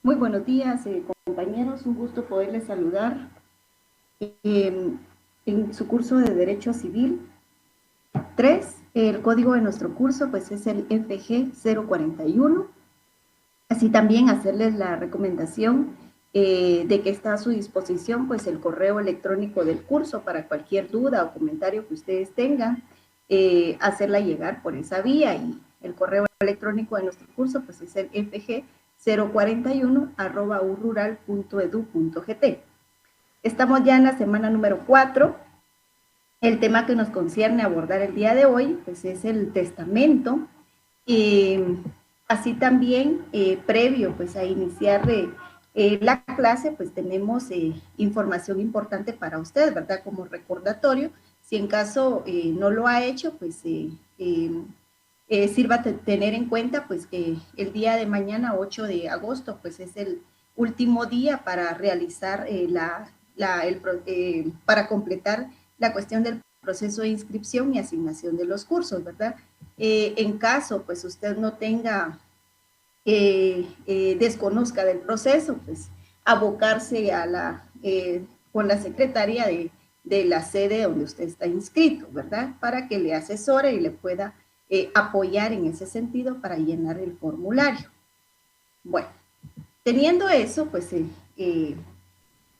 Muy buenos días, compañeros. Un gusto poderles saludar en su curso de Derecho Civil 3. El código de nuestro curso pues, es el FG 041. Así también hacerles la recomendación de que está a su disposición pues, el correo electrónico del curso para cualquier duda o comentario que ustedes tengan, hacerla llegar por esa vía. Y el correo electrónico de nuestro curso pues, es el FG 041@urural.edu.gt. Estamos ya en la semana número 4. El tema que nos concierne abordar el día de hoy pues es el testamento. Así también, previo pues a iniciar la clase, pues tenemos información importante para usted, ¿verdad? Como recordatorio, si en caso no lo ha hecho, pues sirva tener en cuenta pues que el día de mañana, 8 de agosto, pues es el último día para realizar para completar la cuestión del proceso de inscripción y asignación de los cursos, ¿verdad? En caso pues usted no tenga, desconozca del proceso, pues abocarse con la secretaria de la sede donde usted está inscrito, ¿verdad? Para que le asesore y le pueda apoyar en ese sentido para llenar el formulario. Bueno, teniendo eso, pues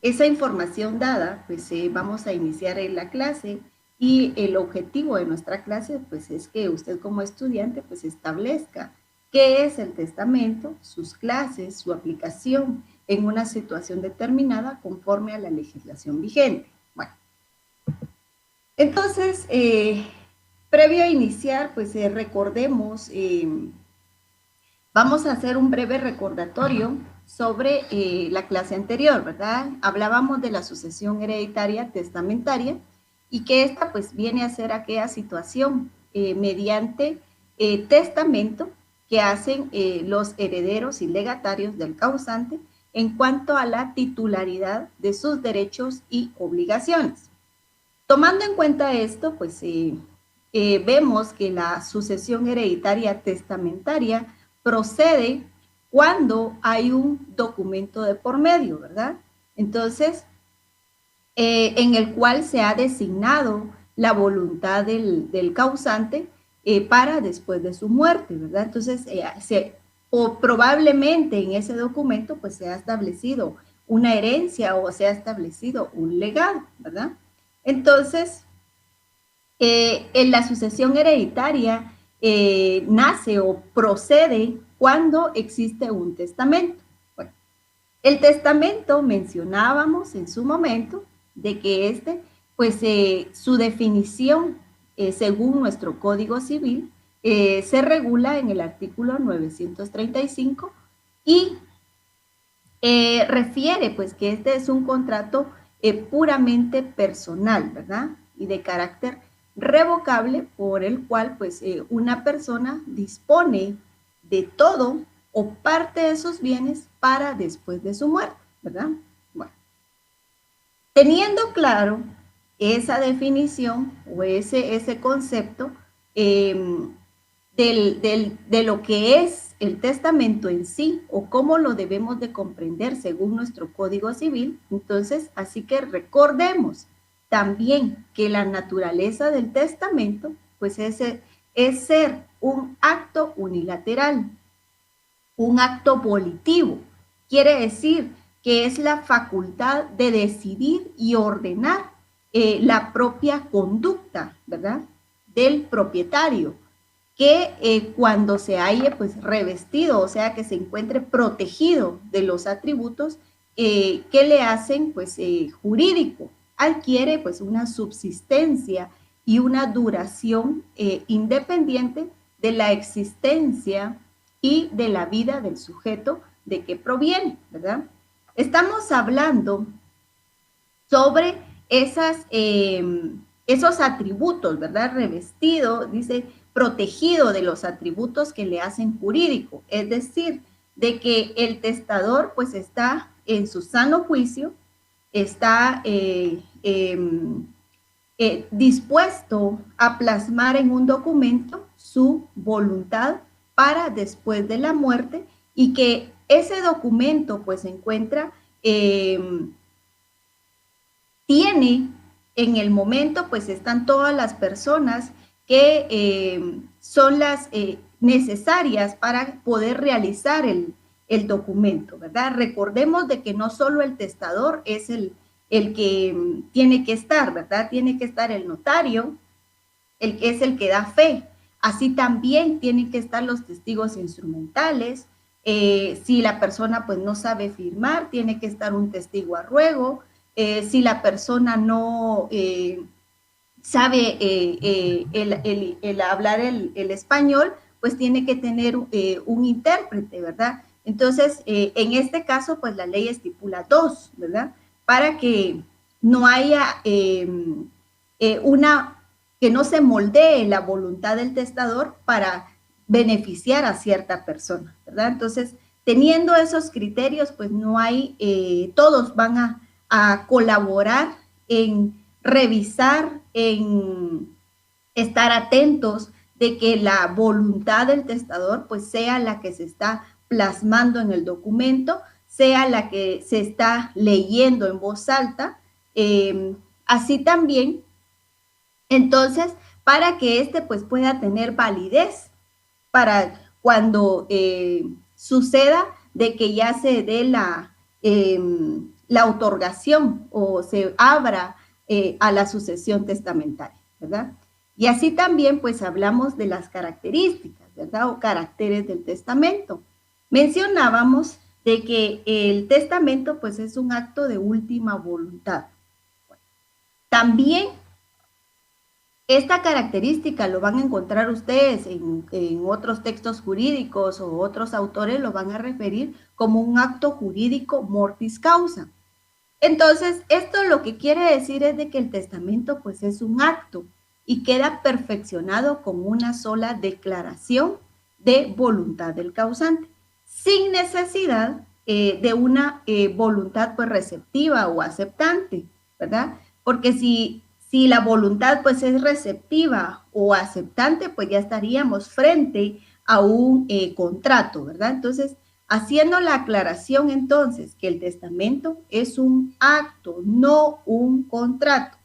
esa información dada, pues vamos a iniciar en la clase y el objetivo de nuestra clase, pues es que usted como estudiante, pues establezca qué es el testamento, sus clases, su aplicación en una situación determinada conforme a la legislación vigente. Bueno, entonces, previo a iniciar, pues recordemos, vamos a hacer un breve recordatorio sobre la clase anterior, ¿verdad? Hablábamos de la sucesión hereditaria testamentaria y que esta pues viene a ser aquella situación mediante testamento que hacen los herederos y legatarios del causante en cuanto a la titularidad de sus derechos y obligaciones. Tomando en cuenta esto, pues vemos que la sucesión hereditaria testamentaria procede cuando hay un documento de por medio, ¿verdad? Entonces, en el cual se ha designado la voluntad del causante para después de su muerte, ¿verdad? Entonces, o probablemente en ese documento pues se ha establecido una herencia o se ha establecido un legado, ¿verdad? Entonces, en la sucesión hereditaria nace o procede cuando existe un testamento. Bueno, el testamento mencionábamos en su momento de que pues su definición, según nuestro Código Civil, se regula en el artículo 935 y refiere pues que este es un contrato puramente personal, ¿verdad? Y de carácter revocable por el cual pues una persona dispone de todo o parte de sus bienes para después de su muerte, ¿verdad? Bueno, teniendo claro esa definición o ese concepto de lo que es el testamento en sí o cómo lo debemos de comprender según nuestro Código Civil, entonces, así que recordemos también que la naturaleza del testamento, pues es ser un acto unilateral, un acto volitivo. Quiere decir que es la facultad de decidir y ordenar la propia conducta, ¿verdad?, del propietario, que cuando se halle pues revestido, o sea, que se encuentre protegido de los atributos que le hacen pues jurídico, adquiere pues una subsistencia y una duración independiente de la existencia y de la vida del sujeto de que proviene, ¿verdad? Estamos hablando sobre esos atributos, ¿verdad? Revestido, dice, protegido de los atributos que le hacen jurídico, es decir, de que el testador pues está en su sano juicio, está dispuesto a plasmar en un documento su voluntad para después de la muerte y que ese documento pues se encuentra, tiene en el momento pues están todas las personas que son las necesarias para poder realizar el documento, ¿verdad? Recordemos de que no solo el testador es el que tiene que estar, ¿verdad? Tiene que estar el notario, el que es el que da fe. Así también tienen que estar los testigos instrumentales. Si la persona pues no sabe firmar, tiene que estar un testigo a ruego. Si la persona no sabe el hablar el español, pues tiene que tener un intérprete, ¿verdad? Entonces, en este caso, pues la ley estipula 2, ¿verdad? Para que no haya que no se moldee la voluntad del testador para beneficiar a cierta persona, ¿verdad? Entonces, teniendo esos criterios, pues no hay, todos van a colaborar en revisar, en estar atentos de que la voluntad del testador pues sea la que se está plasmando en el documento, sea la que se está leyendo en voz alta, así también, entonces, para que este pues pueda tener validez para cuando suceda de que ya se dé la otorgación o se abra a la sucesión testamentaria, ¿verdad? Y así también, pues, hablamos de las características, ¿verdad? O caracteres del testamento. Mencionábamos de que el testamento, pues, es un acto de última voluntad. También esta característica lo van a encontrar ustedes en otros textos jurídicos o otros autores lo van a referir como un acto jurídico mortis causa. Entonces, esto lo que quiere decir es de que el testamento pues es un acto y queda perfeccionado con una sola declaración de voluntad del causante, sin necesidad de una voluntad pues receptiva o aceptante, ¿verdad? Porque si la voluntad pues es receptiva o aceptante, pues ya estaríamos frente a un contrato, ¿verdad? Entonces, haciendo la aclaración entonces que el testamento es un acto, no un contrato,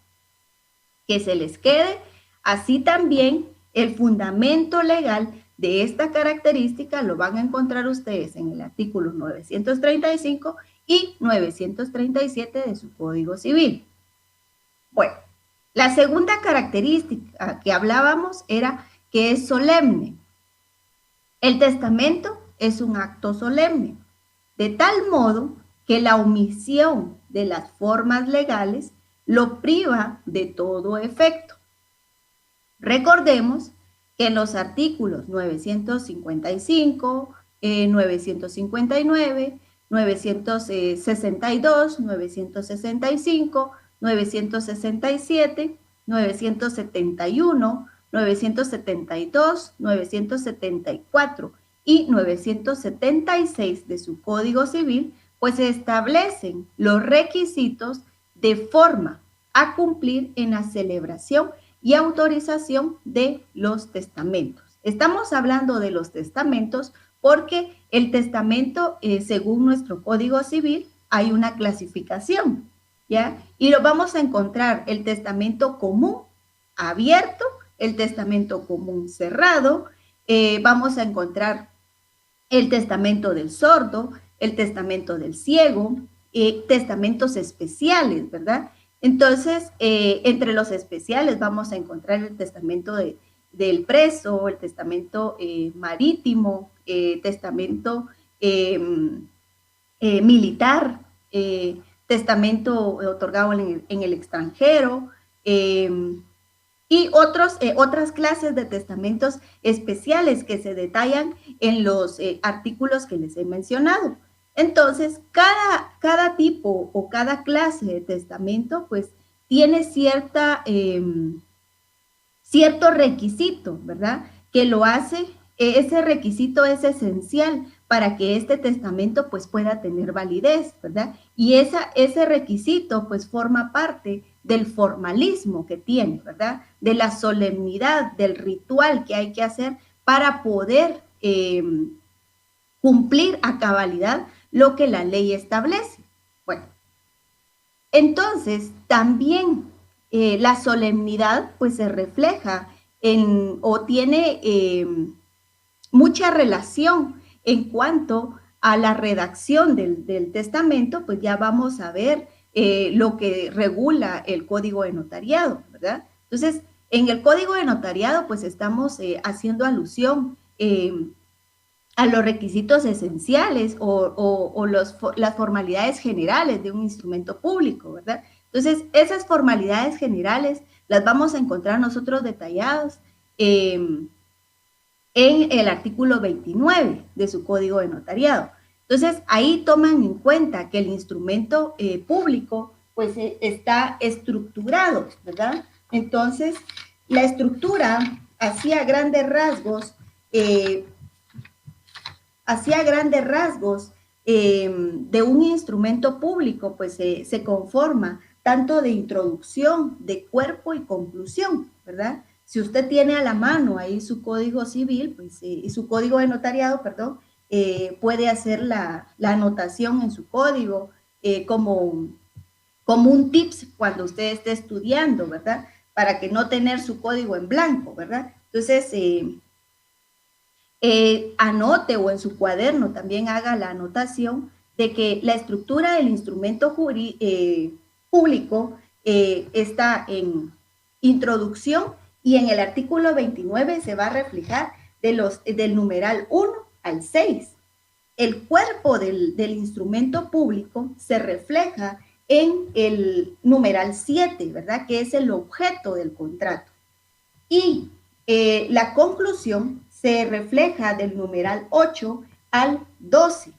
que se les quede así también el fundamento legal de esta característica lo van a encontrar ustedes en el artículo 935 y 937 de su Código Civil. Bueno, la segunda característica que hablábamos era que es solemne. El testamento es un acto solemne, de tal modo que la omisión de las formas legales lo priva de todo efecto. Recordemos que en los artículos 955, 959, 962, 965, 967, 971, 972, 974 y 976 de su Código Civil, pues se establecen los requisitos de forma a cumplir en la celebración y autorización de los testamentos. Estamos hablando de los testamentos porque el testamento, según nuestro Código Civil, hay una clasificación, ¿ya? Y lo vamos a encontrar el testamento común abierto, el testamento común cerrado, vamos a encontrar el testamento del sordo, el testamento del ciego, testamentos especiales, ¿verdad? Entonces, entre los especiales vamos a encontrar el testamento del preso, el testamento marítimo, testamento militar, testamento otorgado en el extranjero, y otras clases de testamentos especiales que se detallan en los artículos que les he mencionado. Entonces, cada tipo o cada clase de testamento, pues, tiene cierto requisito, ¿verdad? Que lo hace, ese requisito es esencial para que este testamento, pues, pueda tener validez, ¿verdad? Y ese requisito, pues, forma parte del formalismo que tiene, ¿verdad? De la solemnidad, del ritual que hay que hacer para poder cumplir a cabalidad lo que la ley establece. Bueno, entonces también la solemnidad pues se refleja en o tiene mucha relación en cuanto a la redacción del testamento, pues ya vamos a ver lo que regula el Código de Notariado, ¿verdad? Entonces, en el Código de Notariado, pues estamos haciendo alusión a los requisitos esenciales o las formalidades generales de un instrumento público, ¿verdad? Entonces, esas formalidades generales las vamos a encontrar nosotros detallados en el artículo 29 de su Código de Notariado. Entonces, ahí toman en cuenta que el instrumento público pues está estructurado, ¿verdad? Entonces, la estructura hacía grandes rasgos de un instrumento público, pues se conforma tanto de introducción, de cuerpo y conclusión, ¿verdad? Si usted tiene a la mano ahí su código civil, pues, y su código de notariado, perdón, puede hacer la anotación en su código como un tips cuando usted esté estudiando, ¿verdad? Para que no tener su código en blanco, ¿verdad? Entonces, anote o en su cuaderno también haga la anotación de que la estructura del instrumento público está en introducción y en el artículo 29 se va a reflejar del numeral 1 al 6. El cuerpo del instrumento público se refleja en el numeral 7, ¿verdad? Que es el objeto del contrato. Y la conclusión se refleja del numeral 8 al 12.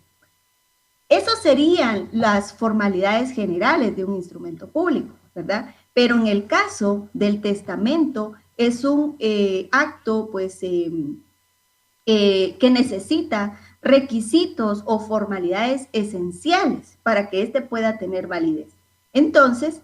Esas serían las formalidades generales de un instrumento público, ¿verdad? Pero en el caso del testamento es un acto, pues, que necesita requisitos o formalidades esenciales para que éste pueda tener validez. Entonces,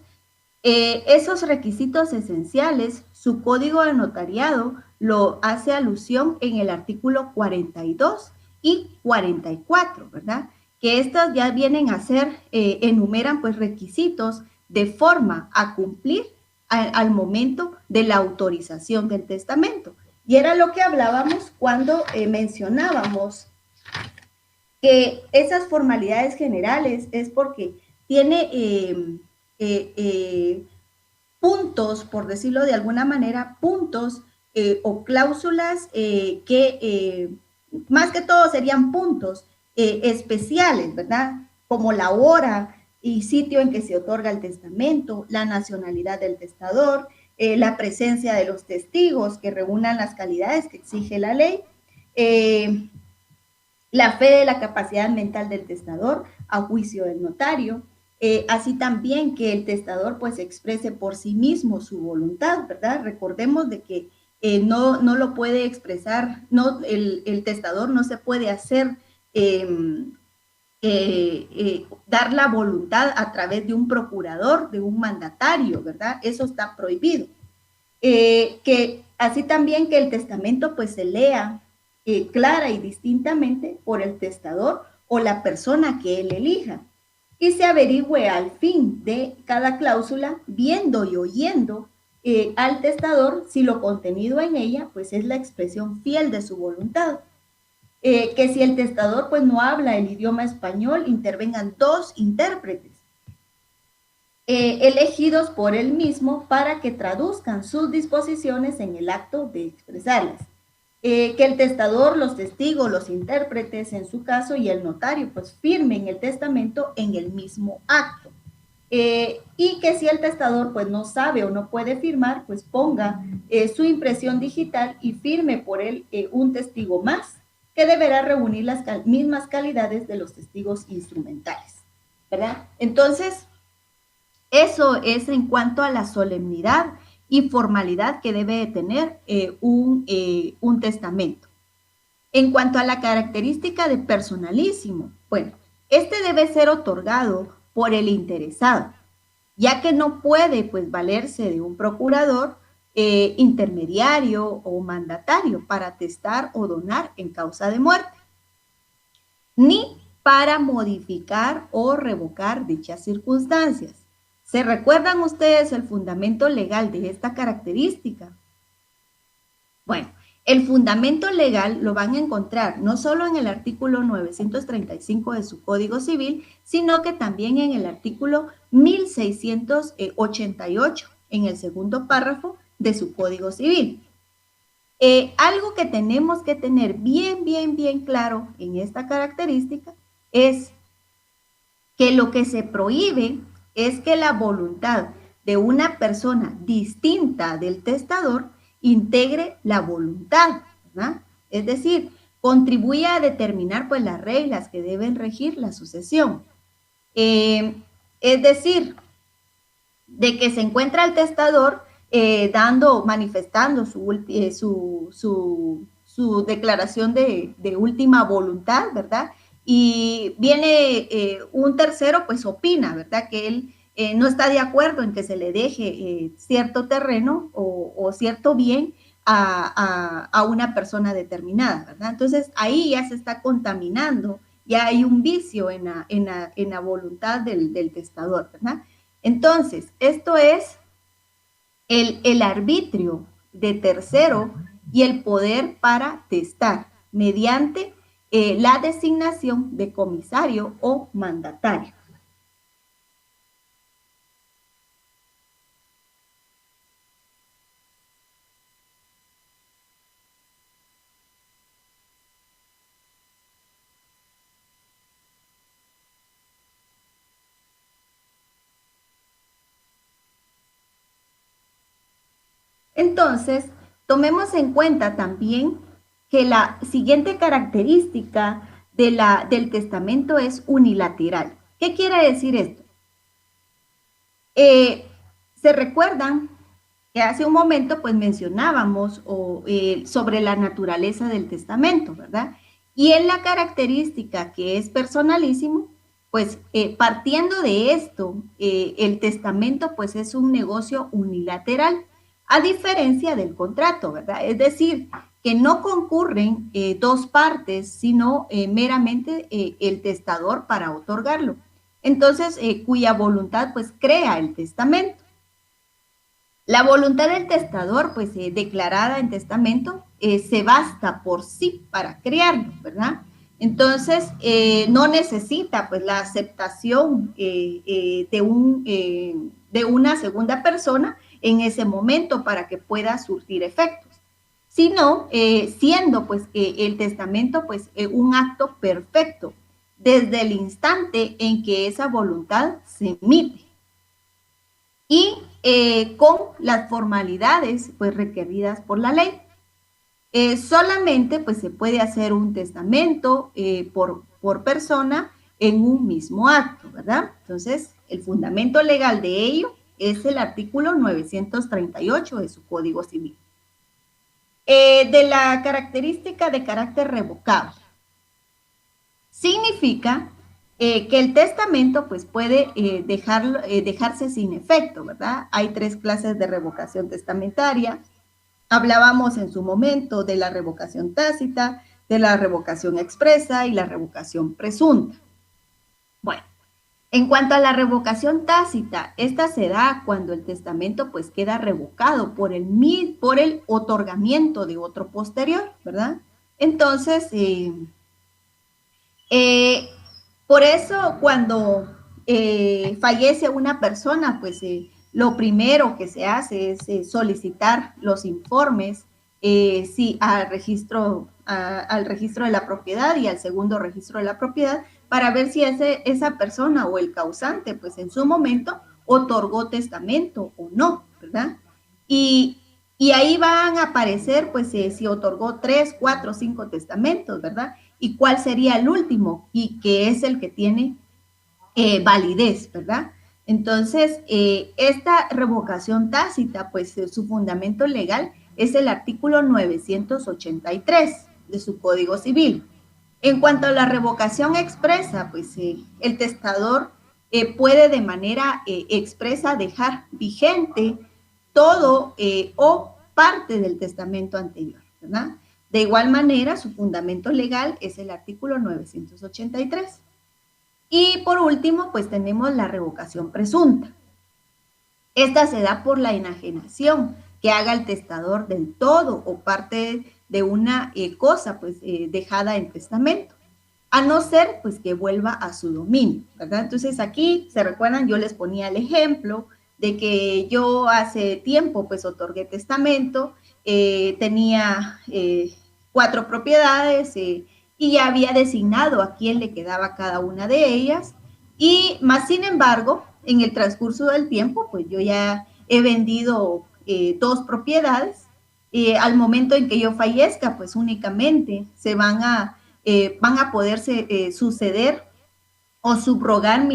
esos requisitos esenciales, su código de notariado lo hace alusión en el artículo 42 y 44, ¿verdad? Que estas ya vienen a ser, enumeran pues requisitos de forma a cumplir al momento de la autorización del testamento. Y era lo que hablábamos cuando mencionábamos que esas formalidades generales es porque tiene puntos, por decirlo de alguna manera, puntos o cláusulas que más que todo serían puntos especiales, ¿verdad? Como la hora y sitio en que se otorga el testamento, la nacionalidad del testador, la presencia de los testigos que reúnan las calidades que exige la ley, la fe de la capacidad mental del testador a juicio del notario, así también que el testador pues exprese por sí mismo su voluntad, ¿verdad? Recordemos de que no lo puede expresar, no, el testador no se puede hacer dar la voluntad a través de un procurador, de un mandatario, ¿verdad? Eso está prohibido. Que así también que el testamento pues se lea clara y distintamente por el testador o la persona que él elija y se averigüe al fin de cada cláusula viendo y oyendo al testador si lo contenido en ella pues es la expresión fiel de su voluntad. Que si el testador pues no habla el idioma español, intervengan 2 intérpretes elegidos por él mismo para que traduzcan sus disposiciones en el acto de expresarlas. Que el testador, los testigos, los intérpretes en su caso y el notario pues firmen el testamento en el mismo acto. Y que si el testador pues no sabe o no puede firmar, pues ponga su impresión digital y firme por él un testigo más que deberá reunir las mismas calidades de los testigos instrumentales, ¿verdad? Entonces, eso es en cuanto a la solemnidad y formalidad que debe de tener un testamento. En cuanto a la característica de personalísimo, bueno, este debe ser otorgado por el interesado, ya que no puede pues valerse de un procurador, intermediario o mandatario para atestar o donar en causa de muerte. ni para modificar o revocar dichas circunstancias. ¿Se recuerdan ustedes el fundamento legal de esta característica? Bueno, el fundamento legal lo van a encontrar no solo en el artículo 935 de su Código Civil, sino que también en el artículo 1688, en el segundo párrafo de su Código Civil. Algo que tenemos que tener bien claro en esta característica es que lo que se prohíbe es que la voluntad de una persona distinta del testador integre la voluntad, ¿verdad? Es decir, contribuye a determinar pues las reglas que deben regir la sucesión. Es decir, de que se encuentra el testador manifestando su declaración de última voluntad, ¿verdad? Y viene un tercero, pues opina, ¿verdad? Que él no está de acuerdo en que se le deje cierto terreno o cierto bien a una persona determinada, ¿verdad? Entonces ahí ya se está contaminando, ya hay un vicio en la voluntad del testador, ¿verdad? Entonces, esto es el arbitrio de tercero y el poder para testar mediante la designación de comisario o mandatario. Entonces, tomemos en cuenta también que la siguiente característica del testamento es unilateral. ¿Qué quiere decir esto? ¿Se recuerdan que hace un momento pues mencionábamos sobre la naturaleza del testamento, ¿verdad? Y en la característica que es personalísimo, pues partiendo de esto, el testamento pues es un negocio unilateral, a diferencia del contrato, ¿verdad? Es decir, que no concurren dos partes, sino meramente el testador para otorgarlo. Entonces, cuya voluntad pues crea el testamento. La voluntad del testador, pues declarada en testamento, se basta por sí para crearlo, ¿verdad? Entonces, no necesita pues la aceptación de una segunda persona en ese momento para que pueda surtir efectos, sino siendo pues el testamento pues un acto perfecto desde el instante en que esa voluntad se emite y con las formalidades pues requeridas por la ley. Solamente pues se puede hacer un testamento por persona en un mismo acto, ¿verdad? Entonces, el fundamento legal de ello es el artículo 938 de su Código Civil. De la característica de carácter revocable. Significa que el testamento pues puede dejarse sin efecto, ¿verdad? Hay tres clases de revocación testamentaria. Hablábamos en su momento de la revocación tácita, de la revocación expresa y la revocación presunta. Bueno, en cuanto a la revocación tácita, esta se da cuando el testamento pues queda revocado por el otorgamiento de otro posterior, ¿verdad? Entonces, por eso cuando fallece una persona, pues lo primero que se hace es solicitar los informes al registro de la propiedad y al segundo registro de la propiedad para ver si esa persona o el causante, pues en su momento otorgó testamento o no, ¿verdad? Y ahí van a aparecer, pues, si otorgó 3, 4, 5 testamentos, ¿verdad? Y cuál sería el último, y que es el que tiene validez, ¿verdad? Entonces, esta revocación tácita, pues, su fundamento legal es el artículo 983 de su Código Civil. En cuanto a la revocación expresa, pues, el testador puede de manera expresa dejar vigente todo o parte del testamento anterior, ¿verdad? De igual manera, su fundamento legal es el artículo 983. Y por último, pues tenemos la revocación presunta. Esta se da por la enajenación que haga el testador del todo o parte de una cosa pues dejada en testamento, a no ser pues que vuelva a su dominio, ¿verdad? Entonces aquí, ¿se recuerdan? Yo les ponía el ejemplo de que yo hace tiempo pues otorgué testamento, tenía 4 propiedades y ya había designado a quién le quedaba cada una de ellas, y más sin embargo, en el transcurso del tiempo, pues yo ya he vendido 2 propiedades. Al momento en que yo fallezca, pues únicamente se van a poderse suceder o subrogar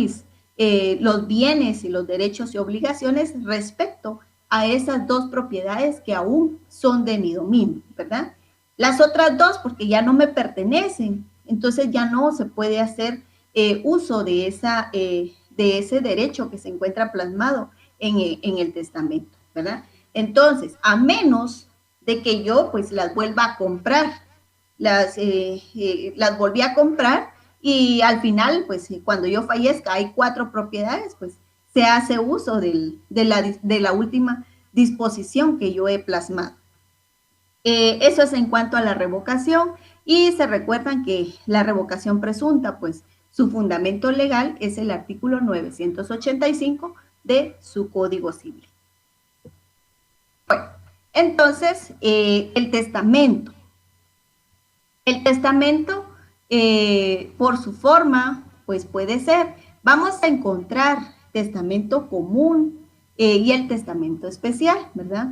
los bienes y los derechos y obligaciones respecto a esas 2 propiedades que aún son de mi dominio, ¿verdad? Las otras 2, porque ya no me pertenecen, entonces ya no se puede hacer uso de ese derecho que se encuentra plasmado en el testamento, ¿verdad? Entonces, a menos de que yo pues las vuelva a comprar, las volví a comprar y al final, pues cuando yo fallezca hay 4 propiedades, pues se hace uso de la última disposición que yo he plasmado. Eso es en cuanto a la revocación, y se recuerdan que la revocación presunta, pues su fundamento legal es el artículo 985 de su Código Civil. Bueno, entonces, el testamento. El testamento, por su forma, pues puede ser, vamos a encontrar testamento común y el testamento especial, ¿verdad?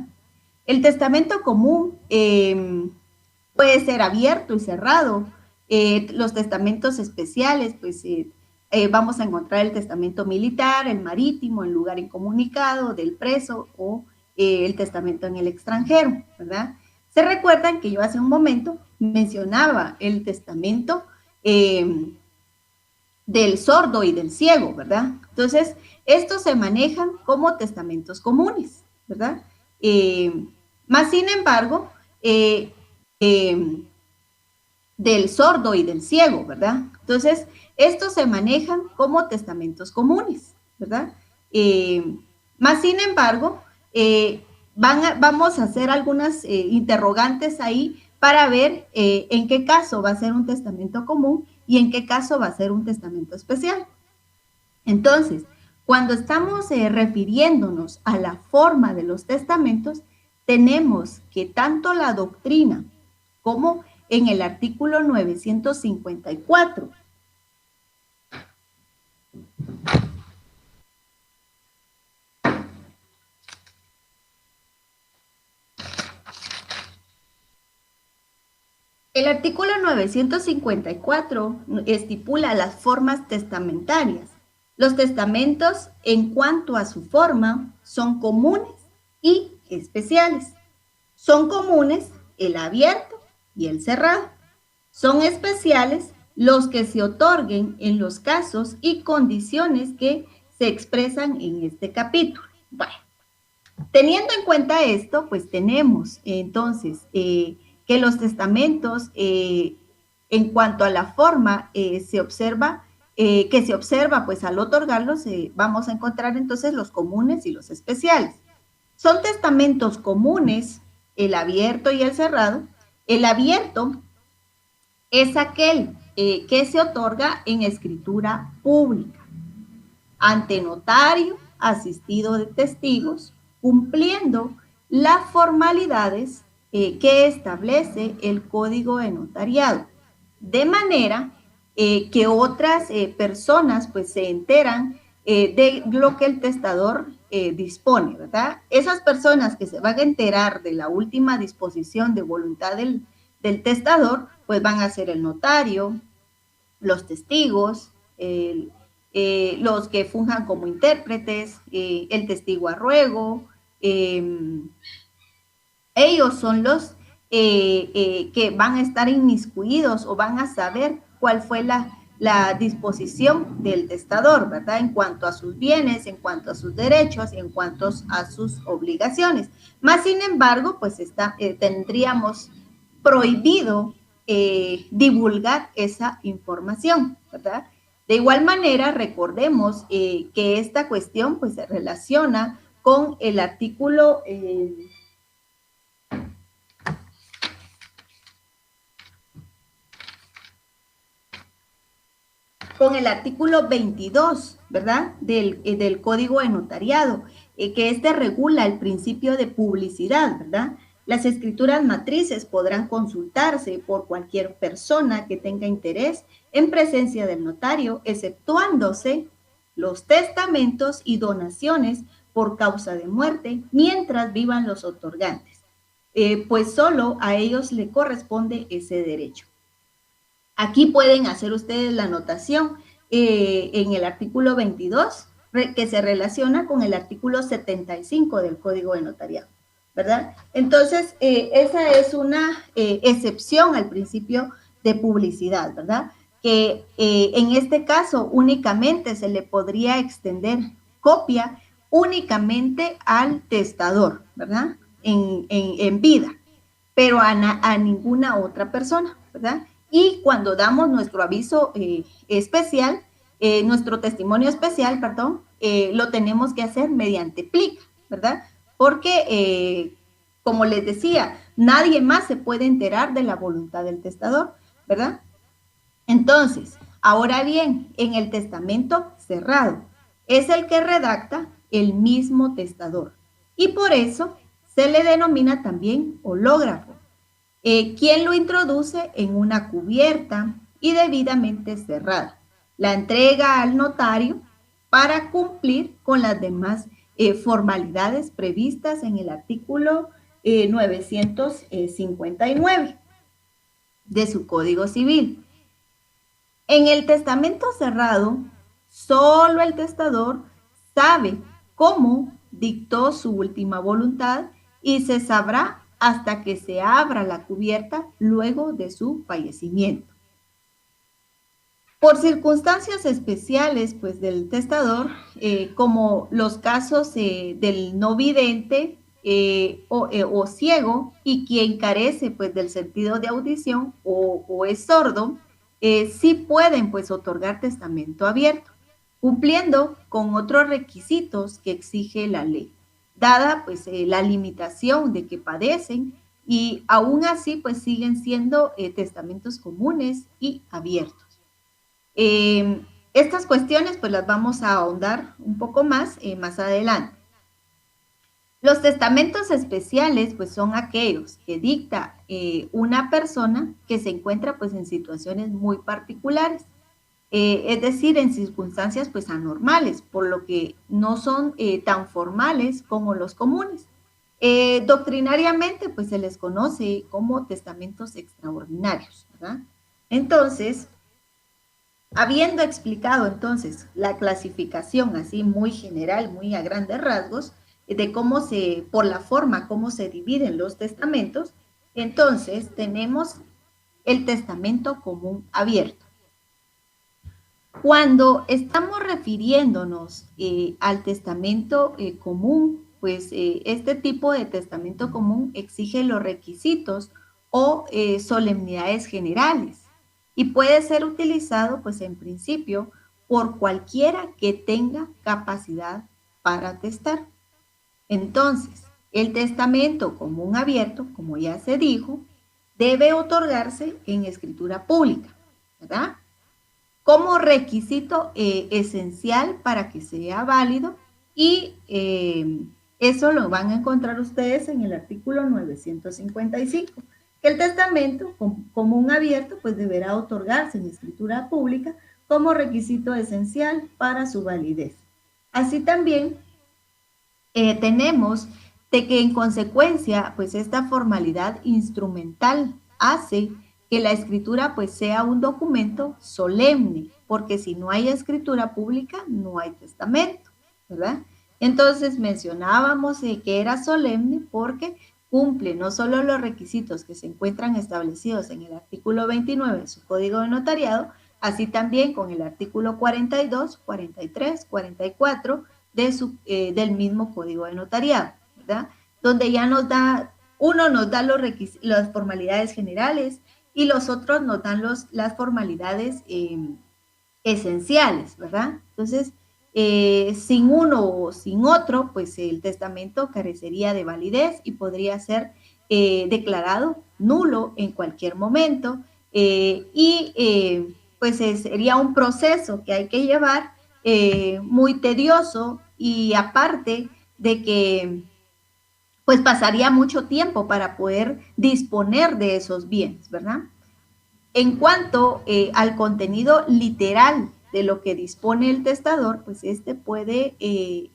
El testamento común puede ser abierto y cerrado. Los testamentos especiales, pues vamos a encontrar el testamento militar, el marítimo, el lugar incomunicado del preso o el testamento en el extranjero, ¿verdad? Se recuerdan que yo hace un momento mencionaba el testamento del sordo y del ciego, ¿verdad? Entonces, estos se manejan como testamentos comunes, ¿verdad? Más sin embargo, del sordo y del ciego, ¿verdad? Entonces, estos se manejan como testamentos comunes, ¿verdad? Más sin embargo, vamos a hacer algunas interrogantes ahí para ver en qué caso va a ser un testamento común y en qué caso va a ser un testamento especial. Entonces, cuando estamos refiriéndonos a la forma de los testamentos, tenemos que tanto la doctrina como en el artículo 954. El artículo 954 estipula las formas testamentarias. Los testamentos, en cuanto a su forma, son comunes y especiales. Son comunes el abierto y el cerrado. Son especiales los que se otorguen en los casos y condiciones que se expresan en este capítulo. Bueno, teniendo en cuenta esto, pues tenemos entonces que los testamentos, en cuanto a la forma, se observa pues al otorgarlos, vamos a encontrar entonces los comunes y los especiales. Son testamentos comunes el abierto y el cerrado. El abierto es aquel que se otorga en escritura pública, ante notario, asistido de testigos, cumpliendo las formalidades que establece el Código de Notariado, de manera que otras personas pues se enteran de lo que el testador dispone, ¿verdad? Esas personas que se van a enterar de la última disposición de voluntad del testador, pues van a ser el notario, los testigos, los que funjan como intérpretes, el testigo a ruego. Ellos son los que van a estar inmiscuidos o van a saber cuál fue la disposición del testador, ¿verdad? En cuanto a sus bienes, en cuanto a sus derechos y en cuanto a sus obligaciones. Más sin embargo, pues tendríamos prohibido divulgar esa información, ¿verdad? De igual manera, recordemos que esta cuestión pues se relaciona con el artículo con el artículo 22, ¿verdad? Del Código de Notariado, que este regula el principio de publicidad, ¿verdad? Las escrituras matrices podrán consultarse por cualquier persona que tenga interés en presencia del notario, exceptuándose los testamentos y donaciones por causa de muerte mientras vivan los otorgantes, pues solo a ellos le corresponde ese derecho. Aquí pueden hacer ustedes la anotación en el artículo 22, que se relaciona con el artículo 75 del Código de Notariado, ¿verdad? Entonces, esa es una excepción al principio de publicidad, ¿verdad? Que en este caso únicamente se le podría extender copia únicamente al testador, ¿verdad? En vida, pero a ninguna otra persona, ¿verdad? Y cuando damos nuestro aviso especial, nuestro testimonio especial, perdón, lo tenemos que hacer mediante plica, ¿verdad? Porque, como les decía, nadie más se puede enterar de la voluntad del testador, ¿verdad? Entonces, ahora bien, en el testamento cerrado, es el que redacta el mismo testador. Y por eso se le denomina también hológrafo. ¿Quién lo introduce en una cubierta y debidamente cerrada? La entrega al notario para cumplir con las demás formalidades previstas en el artículo 959 de su Código Civil. En el testamento cerrado, solo el testador sabe cómo dictó su última voluntad y se sabrá hasta que se abra la cubierta luego de su fallecimiento. Por circunstancias especiales pues, del testador, como los casos del no vidente o ciego y quien carece pues, del sentido de audición o es sordo, sí pueden pues, otorgar testamento abierto, cumpliendo con otros requisitos que exige la ley, dada pues la limitación de que padecen y aún así pues siguen siendo testamentos comunes y abiertos. Estas cuestiones pues las vamos a ahondar un poco más adelante. Los testamentos especiales pues son aquellos que dicta una persona que se encuentra pues en situaciones muy particulares. Es decir, en circunstancias pues anormales, por lo que no son tan formales como los comunes. Doctrinariamente pues se les conoce como testamentos extraordinarios, ¿verdad? Entonces, habiendo explicado entonces la clasificación así muy general, muy a grandes rasgos, de cómo por la forma, cómo se dividen los testamentos, entonces tenemos el testamento común abierto. Cuando estamos refiriéndonos al testamento común, pues este tipo de testamento común exige los requisitos o solemnidades generales y puede ser utilizado, pues en principio, por cualquiera que tenga capacidad para testar. Entonces, el testamento común abierto, como ya se dijo, debe otorgarse en escritura pública, ¿verdad? Como requisito esencial para que sea válido y eso lo van a encontrar ustedes en el artículo 955, que el testamento común abierto pues deberá otorgarse en escritura pública como requisito esencial para su validez. Así también tenemos de que en consecuencia pues esta formalidad instrumental hace que la escritura pues sea un documento solemne, porque si no hay escritura pública, no hay testamento, ¿verdad? Entonces mencionábamos que era solemne porque cumple no solo los requisitos que se encuentran establecidos en el artículo 29 de su Código de Notariado, así también con el artículo 42, 43, 44 del mismo Código de Notariado, ¿verdad? Donde ya nos da Uno nos da las formalidades generales y los otros nos dan las formalidades esenciales, ¿verdad? Entonces, sin uno o sin otro, pues el testamento carecería de validez y podría ser declarado nulo en cualquier momento pues sería un proceso que hay que llevar muy tedioso y aparte de que pues pasaría mucho tiempo para poder disponer de esos bienes, ¿verdad? En cuanto al contenido literal de lo que dispone el testador, pues este puede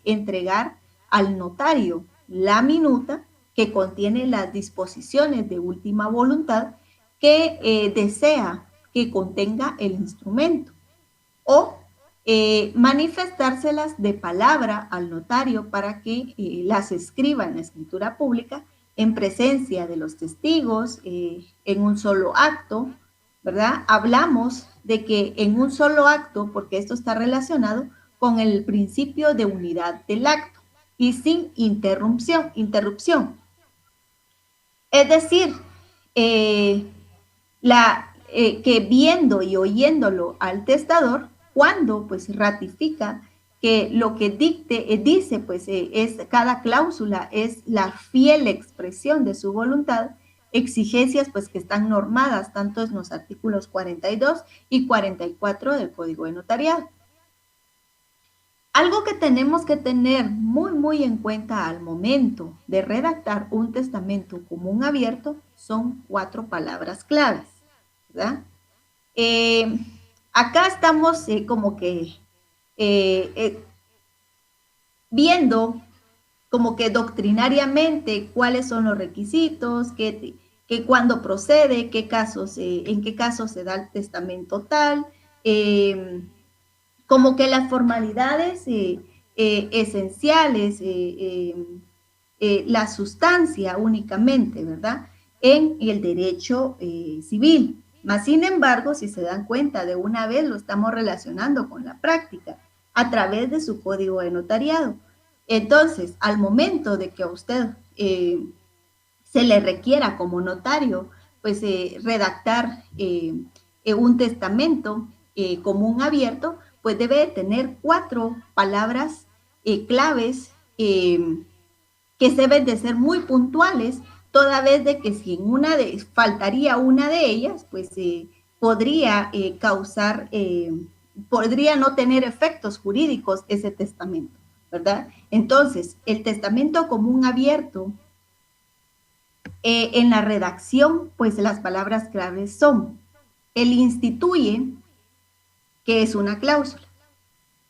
entregar al notario la minuta que contiene las disposiciones de última voluntad que desea que contenga el instrumento o manifestárselas de palabra al notario para que las escriba en la escritura pública en presencia de los testigos en un solo acto, ¿verdad? Hablamos de que en un solo acto, porque esto está relacionado con el principio de unidad del acto y sin interrupción. Es decir, que viendo y oyéndolo al testador, cuando pues ratifica que lo que dice pues es cada cláusula es la fiel expresión de su voluntad, exigencias pues que están normadas tanto en los artículos 42 y 44 del Código de Notariado. Algo que tenemos que tener muy en cuenta al momento de redactar un testamento común abierto son 4 palabras claves, ¿verdad? Acá estamos como que viendo como que doctrinariamente cuáles son los requisitos, que cuándo procede, qué casos, en qué casos se da el testamento tal, como que las formalidades esenciales, la sustancia únicamente, ¿verdad? En el derecho civil. Mas, sin embargo, si se dan cuenta, de una vez lo estamos relacionando con la práctica a través de su código de notariado. Entonces, al momento de que a usted se le requiera como notario, pues redactar un testamento común abierto, pues debe tener 4 palabras claves que deben de ser muy puntuales, toda vez de que si faltaría una de ellas, pues podría causar, podría no tener efectos jurídicos ese testamento, ¿verdad? Entonces, el testamento común abierto, en la redacción, pues las palabras claves son: el instituye, que es una cláusula;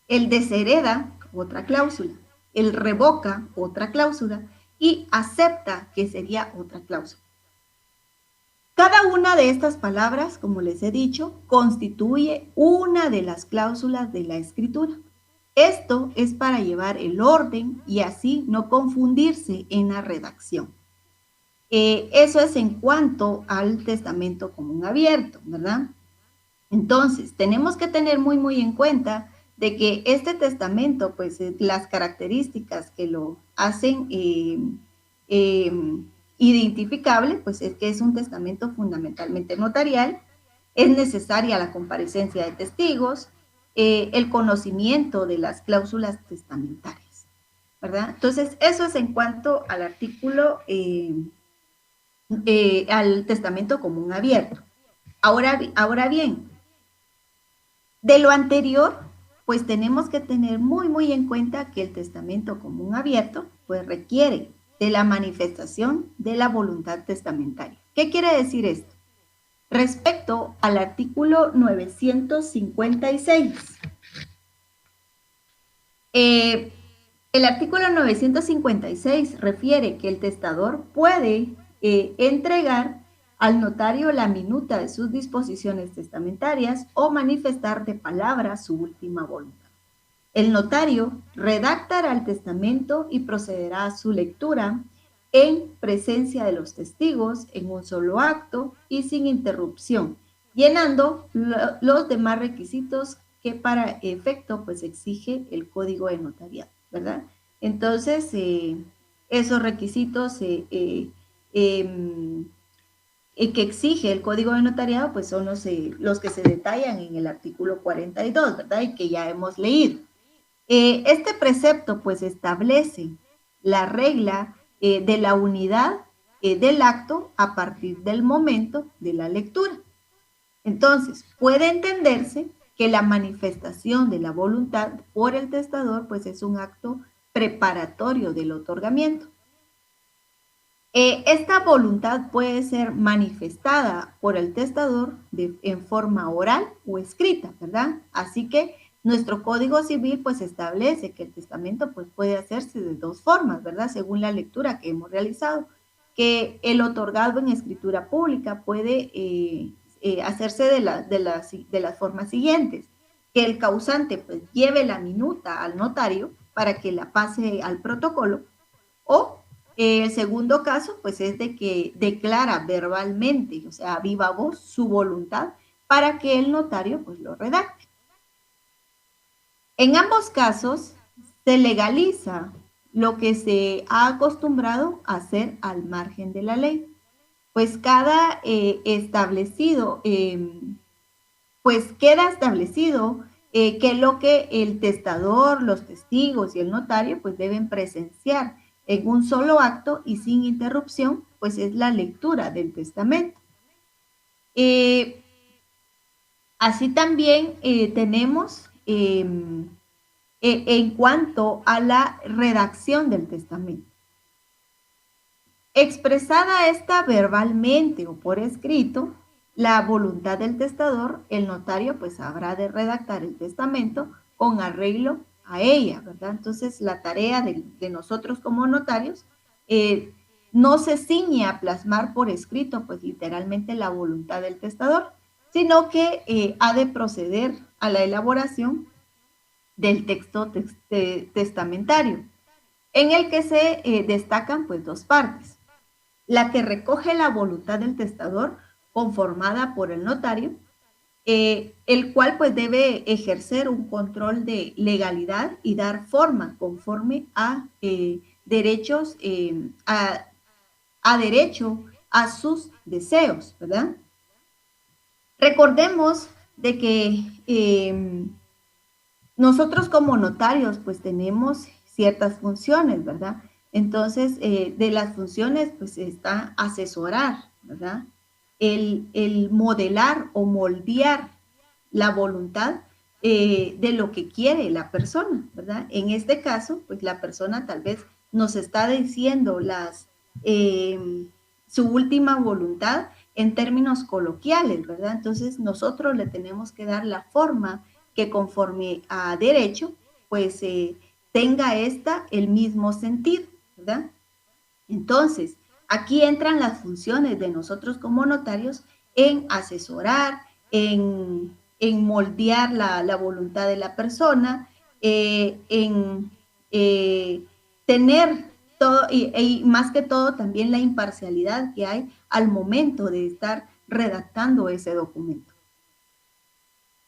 el deshereda, otra cláusula; el revoca, otra cláusula; y acepta, que sería otra cláusula. Cada una de estas palabras, como les he dicho, constituye una de las cláusulas de la escritura. Esto es para llevar el orden y así no confundirse en la redacción. Eso es en cuanto al testamento común abierto, ¿verdad? Entonces, tenemos que tener muy en cuenta de que este testamento, pues las características que lo hacen identificable, pues es que es un testamento fundamentalmente notarial, es necesaria la comparecencia de testigos, el conocimiento de las cláusulas testamentarias, ¿verdad? Entonces, eso es en cuanto al artículo, al testamento común abierto. Ahora bien, de lo anterior, pues tenemos que tener muy en cuenta que el testamento común abierto, pues requiere de la manifestación de la voluntad testamentaria. ¿Qué quiere decir esto? Respecto al artículo 956. El artículo 956 refiere que el testador puede entregar al notario la minuta de sus disposiciones testamentarias o manifestar de palabra su última voluntad. El notario redactará el testamento y procederá a su lectura en presencia de los testigos en un solo acto y sin interrupción, llenando los demás requisitos que para efecto pues exige el Código de Notariado, ¿verdad? Entonces, esos requisitos que exige el Código de Notariado, pues son los que se detallan en el artículo 42, ¿verdad? Y que ya hemos leído. Este precepto, pues, establece la regla de la unidad del acto a partir del momento de la lectura. Entonces, puede entenderse que la manifestación de la voluntad por el testador, pues, es un acto preparatorio del otorgamiento. Esta voluntad puede ser manifestada por el testador en forma oral o escrita, ¿verdad? Así que nuestro Código Civil pues establece que el testamento pues puede hacerse de dos formas, ¿verdad? Según la lectura que hemos realizado, que el otorgado en escritura pública puede hacerse de las formas siguientes, que el causante pues lleve la minuta al notario para que la pase al protocolo, o el segundo caso, pues es de que declara verbalmente, o sea, a viva voz, su voluntad para que el notario pues lo redacte. En ambos casos, se legaliza lo que se ha acostumbrado a hacer al margen de la ley. Pues cada establecido, pues queda establecido que lo que el testador, los testigos y el notario pues deben presenciar en un solo acto y sin interrupción, pues es la lectura del testamento. Así también tenemos en cuanto a la redacción del testamento. Expresada esta verbalmente o por escrito, la voluntad del testador, el notario pues habrá de redactar el testamento con arreglo a ella, ¿verdad? Entonces la tarea de nosotros como notarios no se ciñe a plasmar por escrito pues literalmente la voluntad del testador, sino que ha de proceder a la elaboración del texto testamentario, en el que se destacan pues dos partes. La que recoge la voluntad del testador conformada por el notario, el cual pues debe ejercer un control de legalidad y dar forma conforme a derechos, a derecho a sus deseos, ¿verdad? Recordemos de que nosotros como notarios pues tenemos ciertas funciones, ¿verdad? Entonces, de las funciones pues está asesorar, ¿verdad? El modelar o moldear la voluntad de lo que quiere la persona, ¿verdad? En este caso, pues la persona tal vez nos está diciendo su última voluntad en términos coloquiales, ¿verdad? Entonces, nosotros le tenemos que dar la forma que conforme a derecho, pues tenga el mismo sentido, ¿verdad? Entonces, aquí entran las funciones de nosotros como notarios en asesorar, en moldear la voluntad de la persona, en tener todo, y más que todo también la imparcialidad que hay al momento de estar redactando ese documento.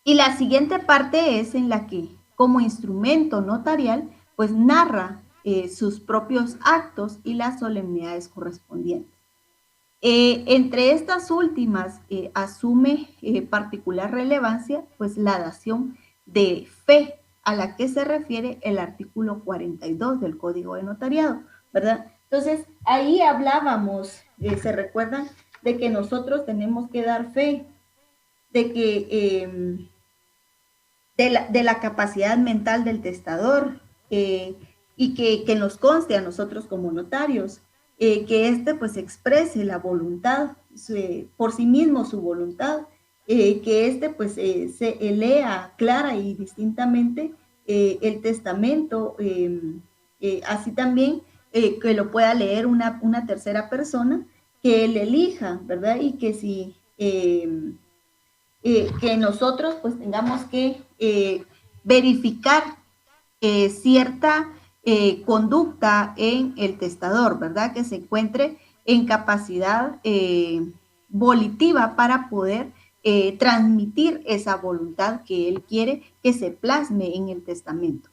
Y la siguiente parte es en la que, como instrumento notarial, pues narra sus propios actos y las solemnidades correspondientes. Entre estas últimas asume particular relevancia pues la dación de fe a la que se refiere el artículo 42 del Código de Notariado, ¿verdad? Entonces, ahí hablábamos, se recuerdan, de que nosotros tenemos que dar fe, de que de la capacidad mental del testador y que nos conste a nosotros como notarios, que éste pues exprese la voluntad, por sí mismo su voluntad, que éste pues se lea clara y distintamente el testamento, así también que lo pueda leer una tercera persona, que él elija, ¿verdad? Y que si que nosotros pues tengamos que verificar cierta conducta en el testador, ¿verdad? Que se encuentre en capacidad volitiva para poder transmitir esa voluntad que él quiere que se plasme en el testamento.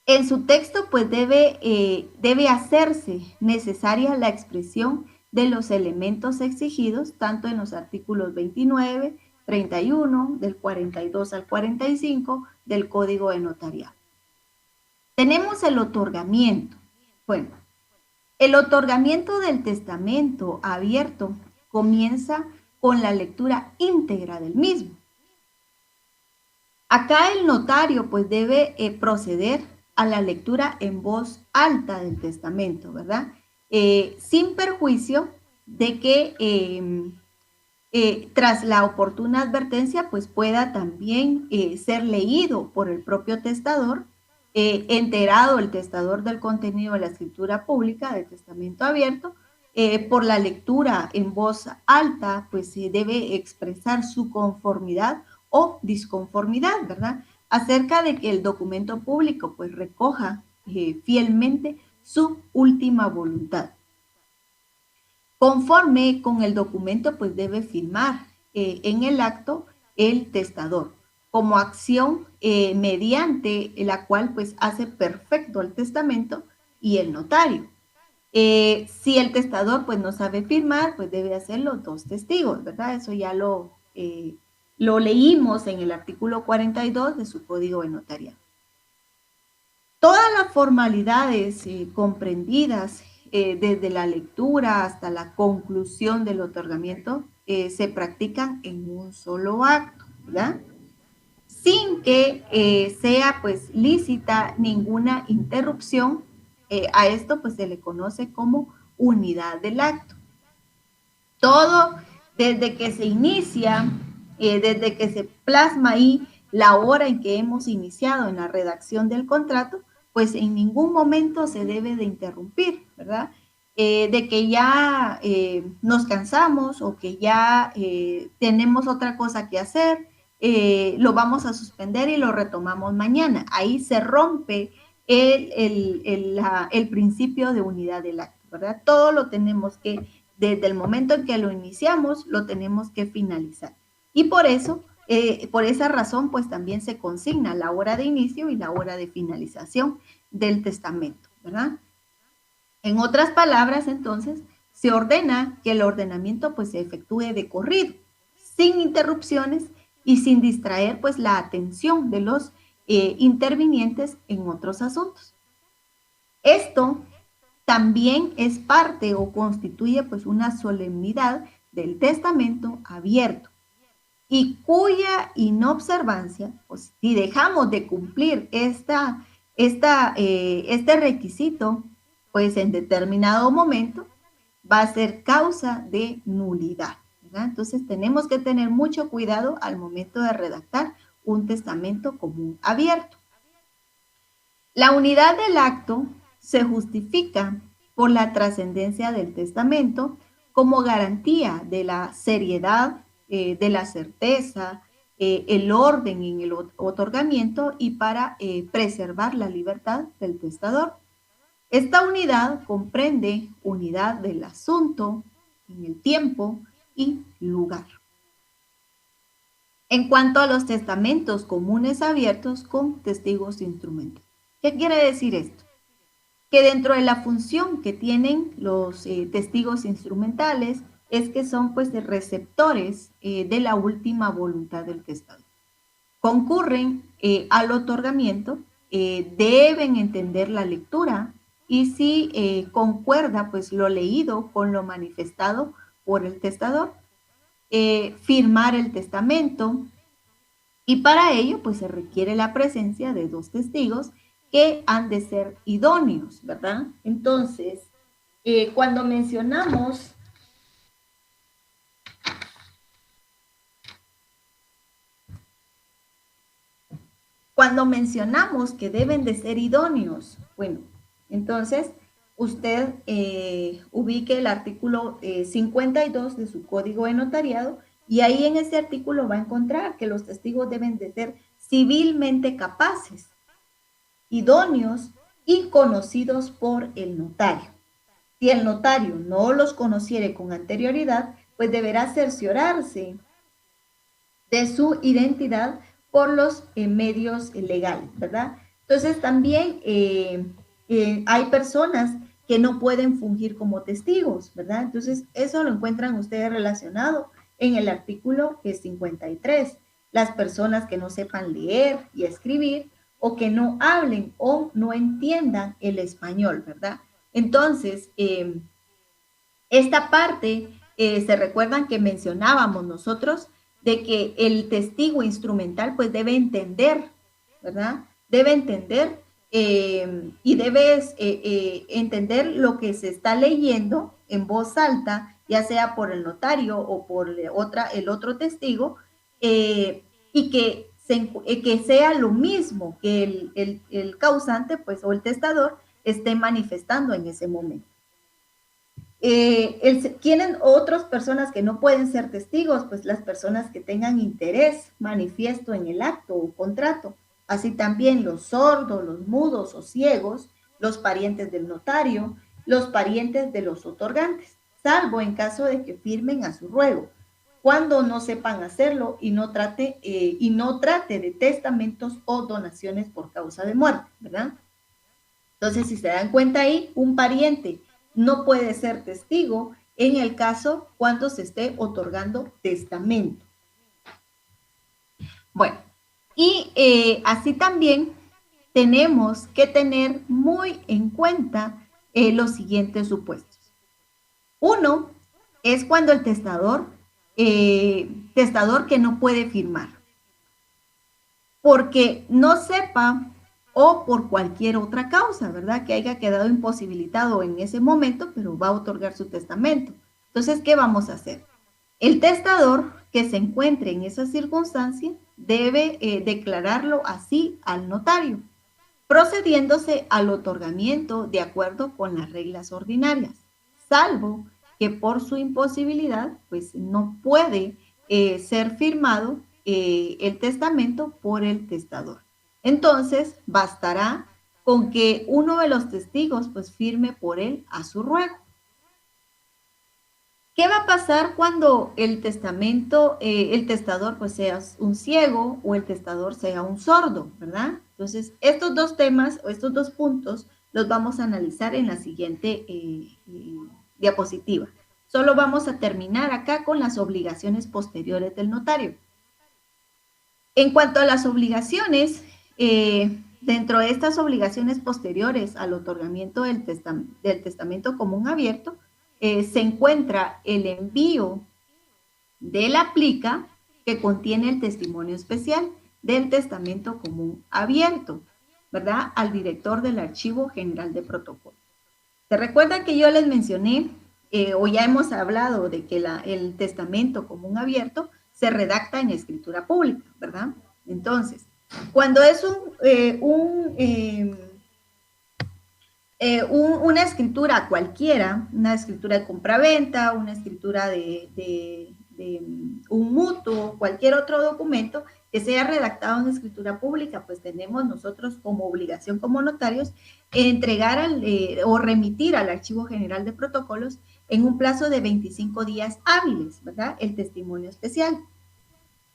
En su texto, pues debe hacerse necesaria la expresión de los elementos exigidos, tanto en los artículos 29, 31, del 42 al 45 del Código de Notariado. Tenemos el otorgamiento. Bueno, el otorgamiento del testamento abierto comienza con la lectura íntegra del mismo. Acá el notario pues debe proceder a la lectura en voz alta del testamento, ¿verdad? Sin perjuicio de que tras la oportuna advertencia pues pueda también ser leído por el propio testador, enterado el testador del contenido de la escritura pública del testamento abierto. Por la lectura en voz alta pues se debe expresar su conformidad o disconformidad, ¿verdad? Acerca de que el documento público pues recoja fielmente su última voluntad. Conforme con el documento pues debe firmar en el acto el testador como acción mediante la cual pues hace perfecto el testamento y el notario. Si el testador pues no sabe firmar, pues debe hacerlo dos testigos, ¿verdad? Eso ya lo leímos en el artículo 42 de su Código de Notariado. Todas las formalidades comprendidas desde la lectura hasta la conclusión del otorgamiento se practican en un solo acto, ¿verdad? Sin que sea pues lícita ninguna interrupción. A esto pues se le conoce como unidad del acto. Todo desde que se inicia, desde que se plasma ahí la hora en que hemos iniciado en la redacción del contrato, pues en ningún momento se debe de interrumpir, ¿verdad? De que ya nos cansamos o que ya tenemos otra cosa que hacer, lo vamos a suspender y lo retomamos mañana. Ahí se rompe el principio de unidad del acto, ¿verdad? Todo lo tenemos que, desde el momento en que lo iniciamos, lo tenemos que finalizar. Y por eso, por esa razón, pues también se consigna la hora de inicio y la hora de finalización del testamento, ¿verdad? En otras palabras, entonces, se ordena que el ordenamiento pues se efectúe de corrido, sin interrupciones y sin distraer pues la atención de los intervinientes en otros asuntos. Esto también es parte o constituye pues una solemnidad del testamento abierto y cuya inobservancia, pues si dejamos de cumplir este requisito, pues en determinado momento va a ser causa de nulidad, ¿verdad? Entonces tenemos que tener mucho cuidado al momento de redactar un testamento común abierto. La unidad del acto se justifica por la trascendencia del testamento como garantía de la seriedad, de la certeza, el orden en el otorgamiento y para preservar la libertad del testador. Esta unidad comprende unidad del asunto en el tiempo y lugar. En cuanto a los testamentos comunes abiertos con testigos instrumentales. ¿Qué quiere decir esto? Que dentro de la función que tienen los testigos instrumentales es que son pues receptores de la última voluntad del testador. Concurren al otorgamiento, deben entender la lectura y si concuerda pues lo leído con lo manifestado por el testador, firmar el testamento y para ello pues se requiere la presencia de dos testigos que han de ser idóneos, ¿verdad? Entonces, cuando mencionamos que deben de ser idóneos, bueno, entonces usted ubique el artículo 52 de su Código de Notariado y ahí en ese artículo va a encontrar que los testigos deben de ser civilmente capaces, idóneos y conocidos por el notario. Si el notario no los conociere con anterioridad, pues deberá cerciorarse de su identidad por los medios legales, ¿verdad? Entonces también hay personas que no pueden fungir como testigos, ¿verdad? Entonces eso lo encuentran ustedes relacionado en el artículo 53. Las personas que no sepan leer y escribir o que no hablen o no entiendan el español, ¿verdad? Entonces, esta parte, se recuerdan que mencionábamos nosotros de que el testigo instrumental pues debe entender, ¿verdad? Debe entender y debes entender lo que se está leyendo en voz alta, ya sea por el notario o por el otro testigo, y que sea lo mismo que el causante pues, o el testador esté manifestando en ese momento. Tienen otras personas que no pueden ser testigos, pues las personas que tengan interés manifiesto en el acto o contrato, así también los sordos, los mudos o ciegos, los parientes del notario, los parientes de los otorgantes, salvo en caso de que firmen a su ruego, cuando no sepan hacerlo y no trate de testamentos o donaciones por causa de muerte, ¿verdad? Entonces, si se dan cuenta ahí, un pariente no puede ser testigo en el caso cuando se esté otorgando testamento. Bueno, y así también tenemos que tener muy en cuenta los siguientes supuestos. Uno es cuando el testador que no puede firmar, porque no sepa o por cualquier otra causa, ¿verdad? Que haya quedado imposibilitado en ese momento, pero va a otorgar su testamento. Entonces, ¿qué vamos a hacer? El testador que se encuentre en esa circunstancia debe declararlo así al notario, procediéndose al otorgamiento de acuerdo con las reglas ordinarias, salvo que por su imposibilidad, pues no puede ser firmado el testamento por el testador. Entonces, bastará con que uno de los testigos pues firme por él a su ruego. ¿Qué va a pasar cuando el testador pues sea un ciego o el testador sea un sordo, ¿verdad? Entonces, estos dos temas o estos dos puntos los vamos a analizar en la siguiente diapositiva. Solo vamos a terminar acá con las obligaciones posteriores del notario. En cuanto a las obligaciones, dentro de estas obligaciones posteriores al otorgamiento del testamento común abierto, se encuentra el envío de la plica que contiene el testimonio especial del testamento común abierto, ¿verdad? Al director del Archivo General de Protocolo. ¿Se recuerdan que yo les mencioné, o ya hemos hablado de que el testamento común abierto se redacta en escritura pública, ¿verdad? Entonces, cuando es una escritura cualquiera, una escritura de compraventa, una escritura de un mutuo, cualquier otro documento que sea redactado en escritura pública, pues tenemos nosotros como obligación como notarios entregar o remitir al Archivo General de Protocolos en un plazo de 25 días hábiles, ¿verdad? El testimonio especial.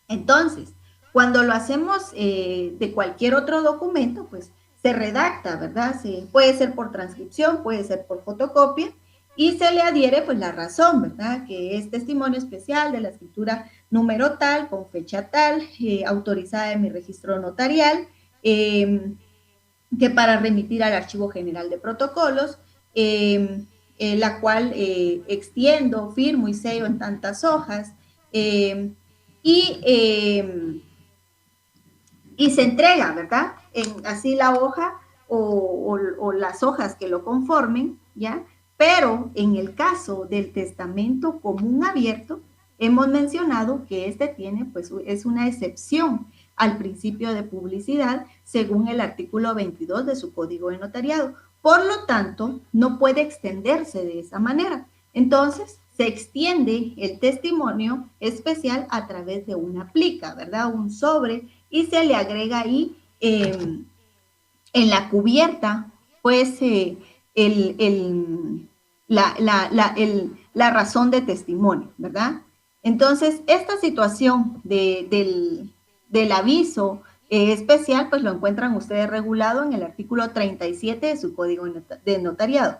Entonces, cuando lo hacemos de cualquier otro documento, pues se redacta, ¿verdad? Puede ser por transcripción, puede ser por fotocopia, y se le adhiere pues la razón, ¿verdad? Que es testimonio especial de la escritura número tal, con fecha tal, autorizada en mi registro notarial, que para remitir al Archivo General de Protocolos, la cual extiendo, firmo y sello en tantas hojas, y se entrega, ¿verdad? Así la hoja o las hojas que lo conformen, ¿ya? Pero en el caso del testamento común abierto, hemos mencionado que este tiene, pues, es una excepción al principio de publicidad según el artículo 22 de su Código de Notariado. Por lo tanto, no puede extenderse de esa manera. Entonces, se extiende el testimonio especial a través de una plica, ¿verdad? Un sobre, y se le agrega ahí en la cubierta, pues, la razón de testimonio, ¿verdad? Entonces, esta situación del aviso especial, pues lo encuentran ustedes regulado en el artículo 37 de su Código de Notariado.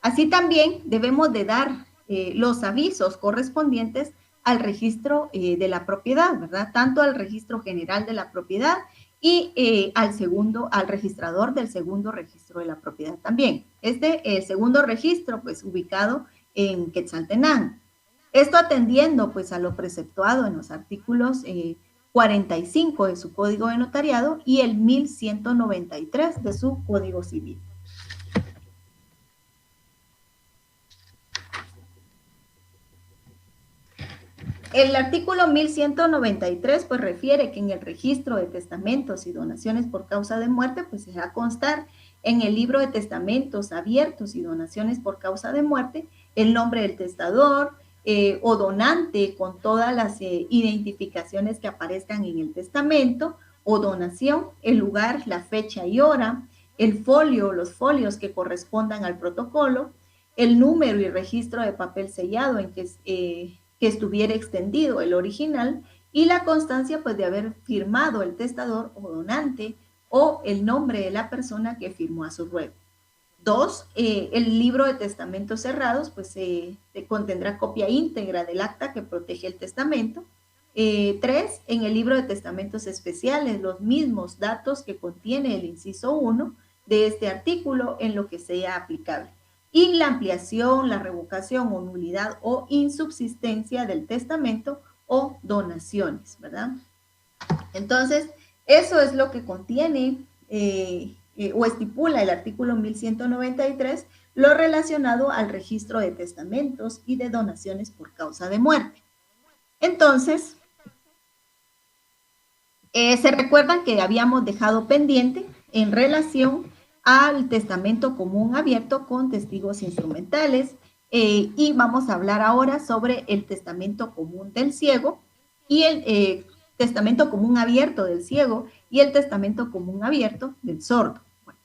Así también debemos de dar los avisos correspondientes al registro de la propiedad, ¿verdad? Tanto al registro general de la propiedad y al registrador del segundo registro de la propiedad también. Segundo registro, pues ubicado en Quetzaltenango. Esto atendiendo pues a lo preceptuado en los artículos 45 de su Código de Notariado y el 1193 de su Código Civil. El artículo 1193 pues refiere que en el registro de testamentos y donaciones por causa de muerte pues se va a constar en el libro de testamentos abiertos y donaciones por causa de muerte el nombre del testador o donante con todas las identificaciones que aparezcan en el testamento o donación, el lugar, la fecha y hora, el folio, los folios que correspondan al protocolo, el número y registro de papel sellado en que estuviera extendido el original y la constancia pues de haber firmado el testador o donante o el nombre de la persona que firmó a su ruego. 2, el libro de testamentos cerrados pues contendrá copia íntegra del acta que protege el testamento. 3, en el libro de testamentos especiales los mismos datos que contiene el inciso 1 de este artículo en lo que sea aplicable. Y la ampliación, la revocación o nulidad o insubsistencia del testamento o donaciones, ¿verdad? Entonces, eso es lo que contiene o estipula el artículo 1193, lo relacionado al registro de testamentos y de donaciones por causa de muerte. Entonces, se recuerdan que habíamos dejado pendiente en relación al testamento común abierto con testigos instrumentales y vamos a hablar ahora sobre el testamento común del ciego y el testamento común abierto del ciego y el testamento común abierto del sordo. Bueno,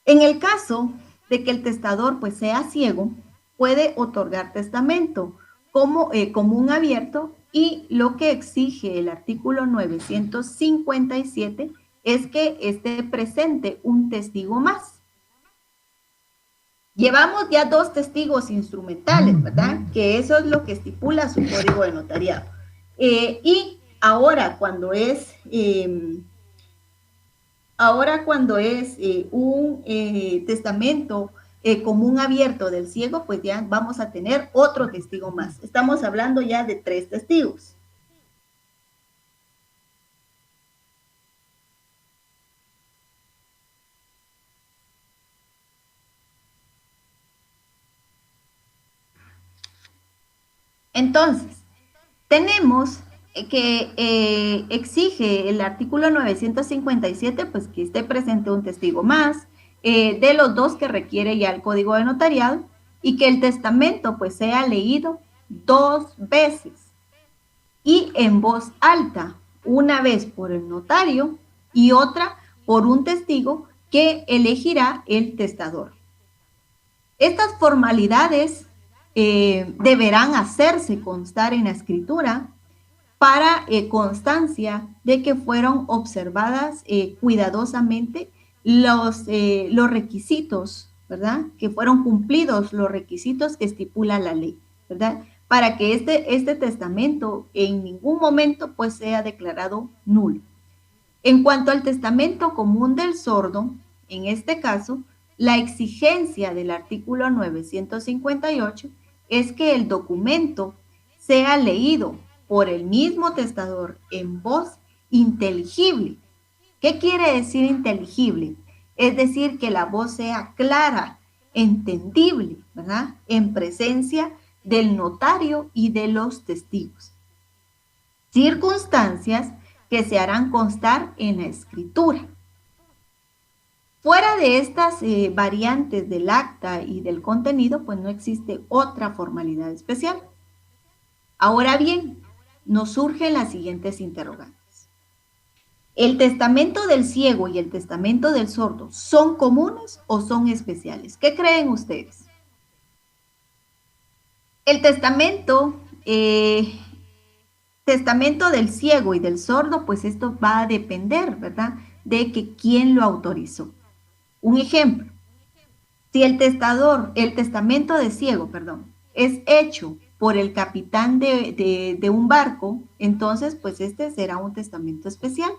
en el caso de que el testador pues sea ciego, puede otorgar testamento como común abierto y lo que exige el artículo 957 es que esté presente un testigo más. Llevamos ya 2 testigos instrumentales, ¿verdad? Que eso es lo que estipula su Código de Notariado. Y ahora cuando es un testamento común abierto del ciego, pues ya vamos a tener otro testigo más. Estamos hablando ya de 3 testigos. Entonces, tenemos que exige el artículo 957, pues que esté presente un testigo más, de los 2 que requiere ya el Código de Notariado, y que el testamento pues sea leído 2 veces y en voz alta, una vez por el notario y otra por un testigo que elegirá el testador. Estas formalidades deberán hacerse constar en la escritura para constancia de que fueron observadas cuidadosamente los requisitos, ¿verdad? Que fueron cumplidos los requisitos que estipula la ley, ¿verdad? Para que este testamento en ningún momento pues sea declarado nulo. En cuanto al testamento común del sordo, en este caso, la exigencia del artículo 958 es que el documento sea leído por el mismo testador en voz inteligible. ¿Qué quiere decir inteligible? Es decir, que la voz sea clara, entendible, ¿verdad? En presencia del notario y de los testigos. Circunstancias que se harán constar en la escritura. Fuera de estas variantes del acta y del contenido, pues no existe otra formalidad especial. Ahora bien, nos surgen las siguientes interrogantes. ¿El testamento del ciego y el testamento del sordo son comunes o son especiales? ¿Qué creen ustedes? El testamento testamento del ciego y del sordo, pues esto va a depender, ¿verdad?, de que quién lo autorizó. Un ejemplo, si el testamento de ciego, perdón, es hecho por el capitán de un barco, entonces pues este será un testamento especial.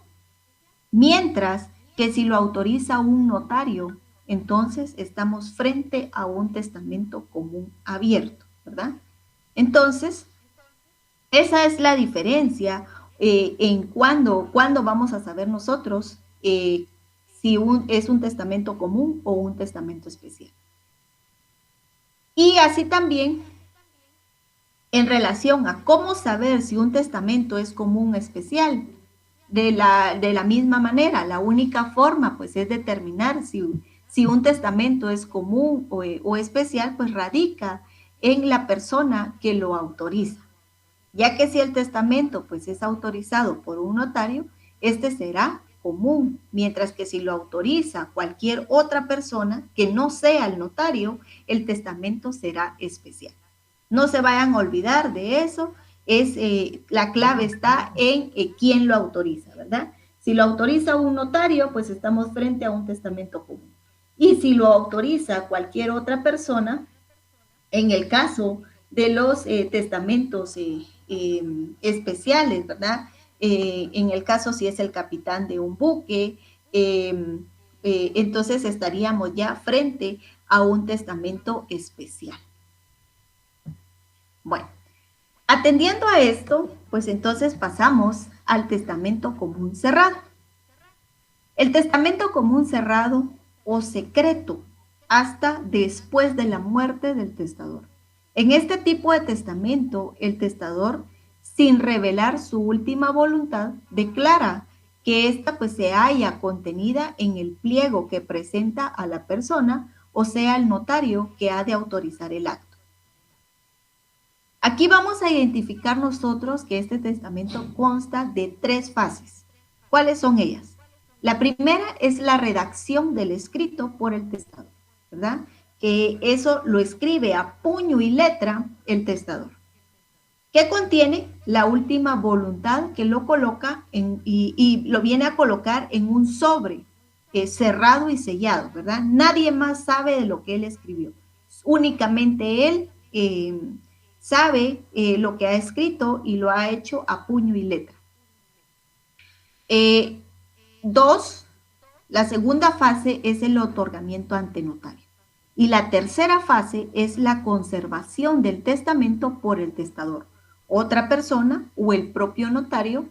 Mientras que si lo autoriza un notario, entonces estamos frente a un testamento común abierto, ¿verdad? Entonces, esa es la diferencia en cuándo vamos a saber nosotros si es un testamento común o un testamento especial. Y así también, en relación a cómo saber si un testamento es común o especial, de la misma manera, la única forma pues es determinar si un testamento es común o especial, pues radica en la persona que lo autoriza. Ya que si el testamento pues es autorizado por un notario, este será común, mientras que si lo autoriza cualquier otra persona que no sea el notario, el testamento será especial. No se vayan a olvidar de eso, la clave está en quién lo autoriza, ¿verdad? Si lo autoriza un notario, pues estamos frente a un testamento común. Y si lo autoriza cualquier otra persona, en el caso de los testamentos especiales, ¿verdad? En el caso si es el capitán de un buque, entonces estaríamos ya frente a un testamento especial. Bueno, atendiendo a esto, pues entonces pasamos al testamento común cerrado. El testamento común cerrado o secreto hasta después de la muerte del testador. En este tipo de testamento, el testador, sin revelar su última voluntad, declara que ésta pues se halla contenida en el pliego que presenta a la persona, o sea, el notario que ha de autorizar el acto. Aquí vamos a identificar nosotros que este testamento consta de 3 fases. ¿Cuáles son ellas? La primera es la redacción del escrito por el testador, ¿verdad? Que eso lo escribe a puño y letra el testador. ¿Qué contiene? La última voluntad, que lo coloca y lo viene a colocar en un sobre cerrado y sellado, ¿verdad? Nadie más sabe de lo que él escribió. Únicamente él sabe lo que ha escrito y lo ha hecho a puño y letra. 2, la segunda fase es el otorgamiento ante notario. Y la tercera fase es la conservación del testamento por el testador, otra persona o el propio notario,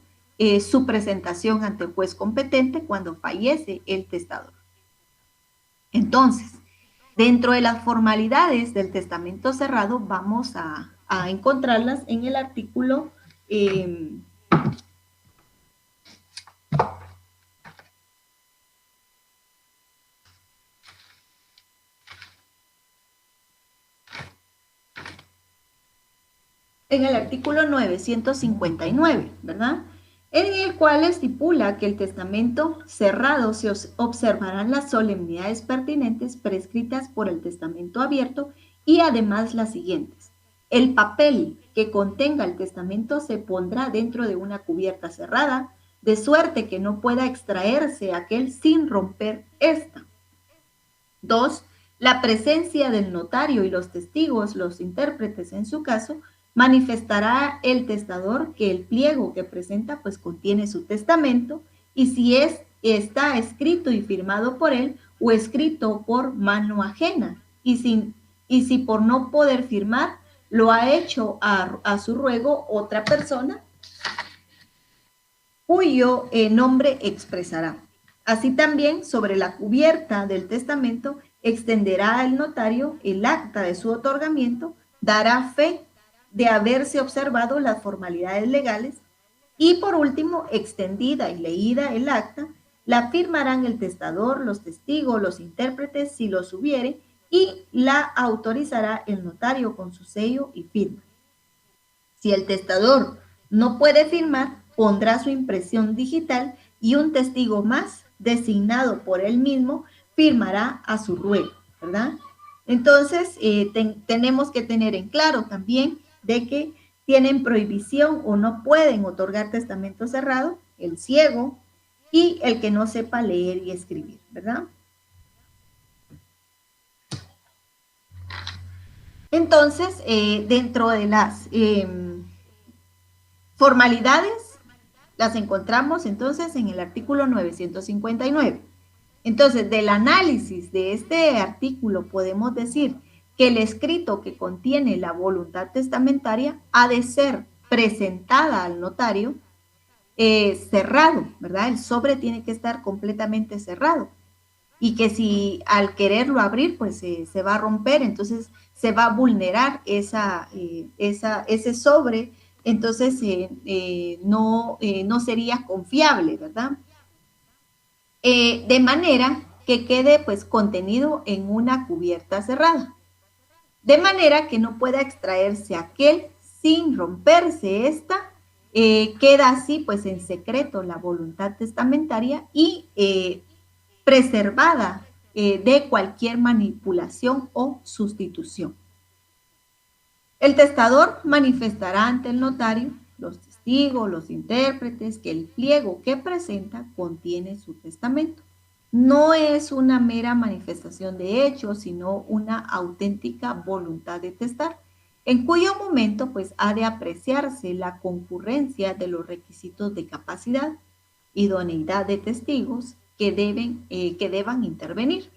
su presentación ante el juez competente cuando fallece el testador. Entonces, dentro de las formalidades del testamento cerrado vamos a encontrarlas en el artículo en el artículo 959, ¿verdad? En el cual estipula que el testamento cerrado se observarán las solemnidades pertinentes prescritas por el testamento abierto y además las siguientes. El papel que contenga el testamento se pondrá dentro de una cubierta cerrada, de suerte que no pueda extraerse aquel sin romper esta. 2. La presencia del notario y los testigos, los intérpretes en su caso, manifestará el testador que el pliego que presenta pues contiene su testamento y si está escrito y firmado por él o escrito por mano ajena y si por no poder firmar lo ha hecho a su ruego otra persona cuyo nombre expresará. Así también sobre la cubierta del testamento extenderá al notario el acta de su otorgamiento, dará fe de haberse observado las formalidades legales y por último, extendida y leída el acta, la firmarán el testador, los testigos, los intérpretes si los hubiere y la autorizará el notario con su sello y firma. Si el testador no puede firmar, pondrá su impresión digital y un testigo más designado por él mismo firmará a su ruego, ¿verdad? Entonces, tenemos que tener en claro también de que tienen prohibición o no pueden otorgar testamento cerrado, el ciego y el que no sepa leer y escribir, ¿verdad? Entonces, dentro de las formalidades, las encontramos entonces en el artículo 959. Entonces, del análisis de este artículo podemos decir que el escrito que contiene la voluntad testamentaria ha de ser presentada al notario cerrado, ¿verdad? El sobre tiene que estar completamente cerrado y que si al quererlo abrir, pues se va a romper, entonces se va a vulnerar ese sobre, entonces no sería confiable, ¿verdad? De manera que quede pues contenido en una cubierta cerrada, de manera que no pueda extraerse aquel sin romperse esta, queda así pues en secreto la voluntad testamentaria y preservada de cualquier manipulación o sustitución. El testador manifestará ante el notario, los testigos, los intérpretes, que el pliego que presenta contiene su testamento. No es una mera manifestación de hechos, sino una auténtica voluntad de testar, en cuyo momento pues ha de apreciarse la concurrencia de los requisitos de capacidad, idoneidad de testigos que deban intervenir.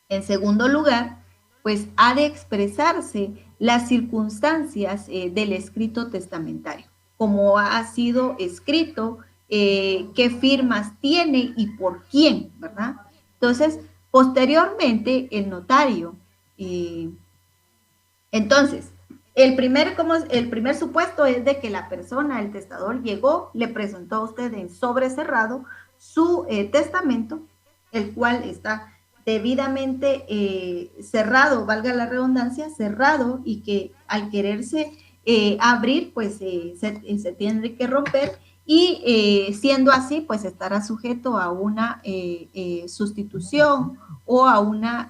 En segundo lugar, pues ha de expresarse las circunstancias del escrito testamentario, cómo ha sido escrito, qué firmas tiene y por quién, ¿verdad? Entonces, posteriormente, el notario, entonces, el primer supuesto es de que la persona, el testador, llegó, le presentó a usted en sobre cerrado su testamento, el cual está debidamente cerrado, valga la redundancia, cerrado, y que al quererse abrir, pues se tiene que romper, y siendo así, pues estará sujeto a una sustitución o a una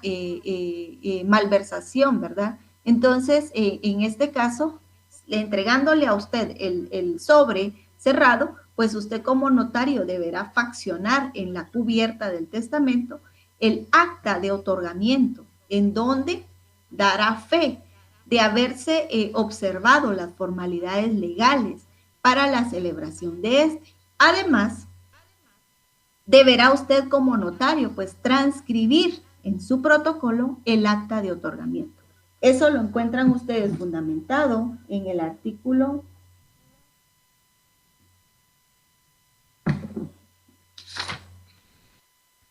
malversación, ¿verdad? Entonces, en este caso, entregándole a usted el sobre cerrado, pues usted como notario deberá faccionar en la cubierta del testamento el acta de otorgamiento, en donde dará fe de haberse observado las formalidades legales para la celebración de este. Además, deberá usted como notario pues transcribir en su protocolo el acta de otorgamiento. Eso lo encuentran ustedes fundamentado en el artículo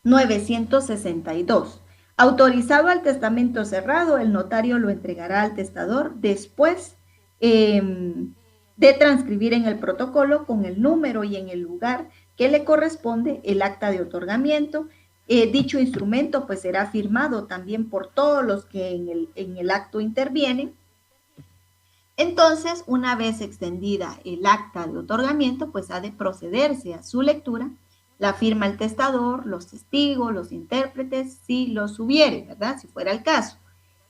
962. Autorizado al testamento cerrado, el notario lo entregará al testador después de transcribir en el protocolo con el número y en el lugar que le corresponde el acta de otorgamiento. Dicho instrumento pues será firmado también por todos los que en el acto intervienen. Entonces, una vez extendida el acta de otorgamiento, pues ha de procederse a su lectura. La firma el testador, los testigos, los intérpretes, si los hubiere, ¿verdad? Si fuera el caso.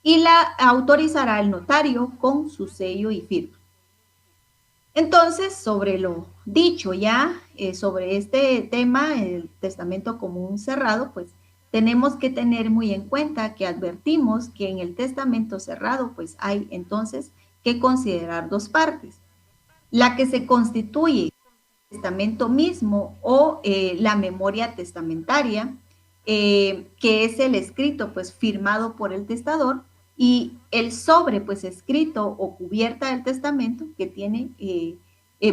Y la autorizará el notario con su sello y firma. Entonces, sobre lo dicho ya, sobre este tema, el testamento común cerrado, pues tenemos que tener muy en cuenta que advertimos que en el testamento cerrado, pues hay entonces que considerar dos partes. La que se constituye testamento mismo o la memoria testamentaria, que es el escrito pues firmado por el testador, y el sobre pues escrito o cubierta del testamento que tiene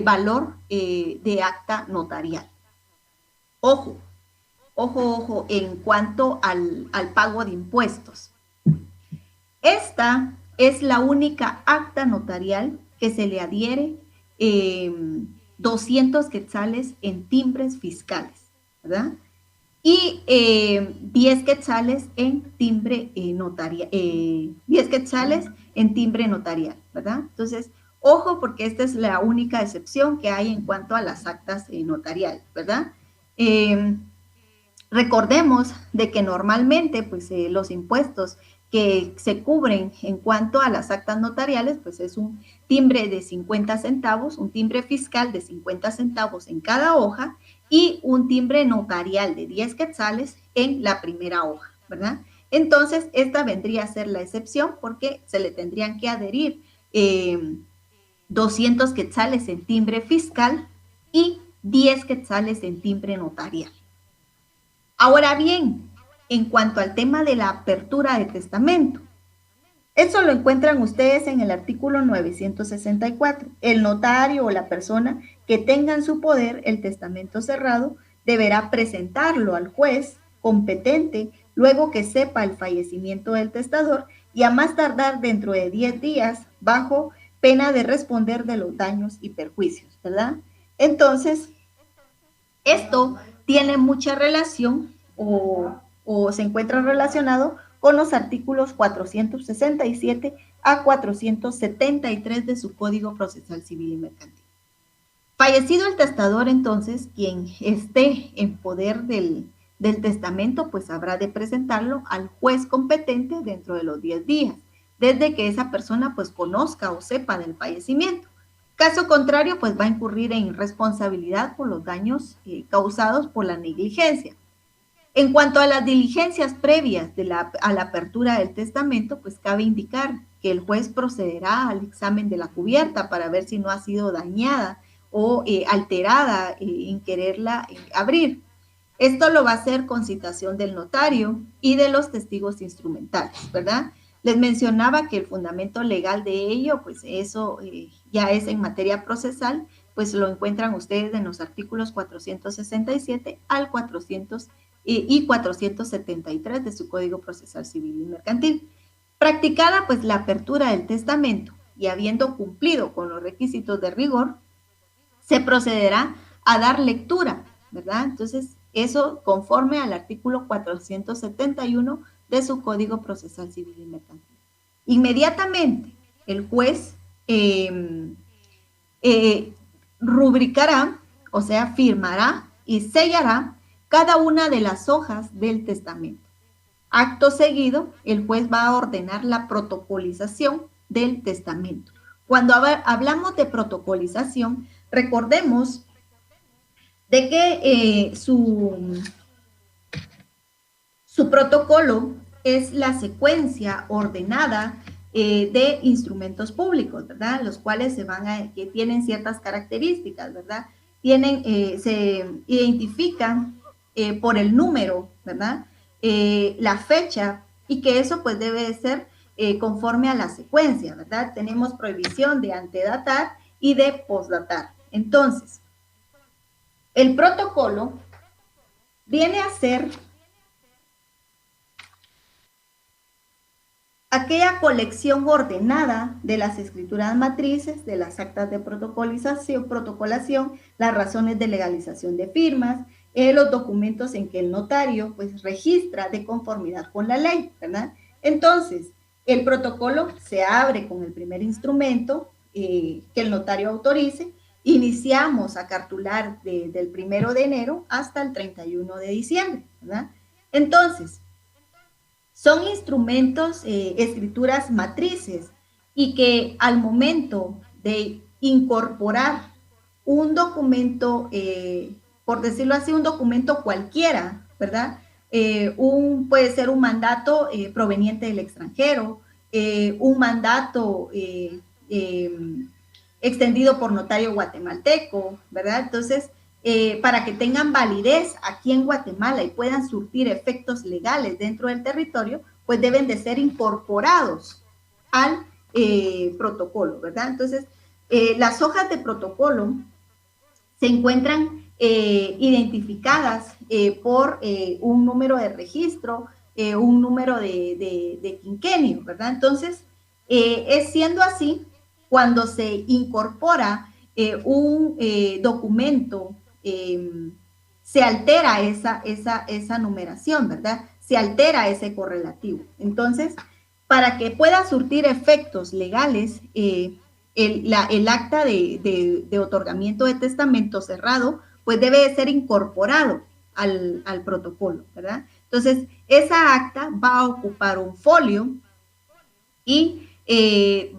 valor de acta notarial. Ojo, ojo, ojo en cuanto al pago de impuestos. Esta es la única acta notarial que se le adhiere 200 quetzales en timbres fiscales, ¿verdad? Y 10 quetzales en timbre notarial, 10 quetzales en timbre notarial, ¿verdad? Entonces, ojo, porque esta es la única excepción que hay en cuanto a las actas notariales, ¿verdad? Recordemos de que normalmente, pues, los impuestos que se cubren en cuanto a las actas notariales, pues es un timbre de 50 centavos, un timbre fiscal de 50 centavos en cada hoja y un timbre notarial de 10 quetzales en la primera hoja, ¿verdad? Entonces, esta vendría a ser la excepción porque se le tendrían que adherir 200 quetzales en timbre fiscal y 10 quetzales en timbre notarial. Ahora bien, en cuanto al tema de la apertura de testamento, eso lo encuentran ustedes en el artículo 964. El notario o la persona que tenga en su poder el testamento cerrado deberá presentarlo al juez competente luego que sepa el fallecimiento del testador y a más tardar dentro de 10 días bajo pena de responder de los daños y perjuicios, ¿verdad? Entonces, esto tiene mucha relación o se encuentra relacionado con los artículos 467 a 473 de su Código Procesal Civil y Mercantil. Fallecido el testador, entonces, quien esté en poder del testamento, pues habrá de presentarlo al juez competente dentro de los 10 días, desde que esa persona pues conozca o sepa del fallecimiento. Caso contrario, pues va a incurrir en responsabilidad por los daños causados por la negligencia. En cuanto a las diligencias previas a la apertura del testamento, pues cabe indicar que el juez procederá al examen de la cubierta para ver si no ha sido dañada o alterada en quererla abrir. Esto lo va a hacer con citación del notario y de los testigos instrumentales, ¿verdad? Les mencionaba que el fundamento legal de ello, pues eso ya es en materia procesal, pues lo encuentran ustedes en los artículos 467 al 400 y 473 de su Código Procesal Civil y Mercantil. Practicada pues la apertura del testamento y habiendo cumplido con los requisitos de rigor, se procederá a dar lectura, ¿verdad? Entonces, eso conforme al artículo 471 de su Código Procesal Civil y Mercantil. Inmediatamente, el juez rubricará, o sea, firmará y sellará cada una de las hojas del testamento. Acto seguido, el juez va a ordenar la protocolización del testamento. Cuando hablamos de protocolización, recordemos de que su protocolo es la secuencia ordenada de instrumentos públicos, ¿verdad? Los cuales que tienen ciertas características, ¿verdad? Se identifican por el número, ¿verdad? La fecha y que eso pues debe ser conforme a la secuencia, ¿verdad? Tenemos prohibición de antedatar y de postdatar. Entonces, el protocolo viene a ser aquella colección ordenada de las escrituras matrices, de las actas de protocolación, las razones de legalización de firmas, los documentos en que el notario pues registra de conformidad con la ley, ¿verdad? Entonces, el protocolo se abre con el primer instrumento que el notario autorice. Iniciamos a cartular del 1 de enero hasta el 31 de diciembre, ¿verdad? Entonces, son instrumentos, escrituras matrices y que al momento de incorporar un documento, por decirlo así, un documento cualquiera, ¿verdad? Puede ser un mandato proveniente del extranjero, un mandato extendido por notario guatemalteco, ¿verdad? Entonces, para que tengan validez aquí en Guatemala y puedan surtir efectos legales dentro del territorio, pues deben de ser incorporados al protocolo, ¿verdad? Entonces, las hojas de protocolo se encuentran identificadas por un número de registro, un número de quinquenio, ¿verdad? Entonces, es siendo así, cuando se incorpora un documento, se altera esa numeración, ¿verdad? Se altera ese correlativo. Entonces, para que pueda surtir efectos legales, el acta de otorgamiento de testamento cerrado, pues debe de ser incorporado al protocolo, ¿verdad? Entonces, esa acta va a ocupar un folio y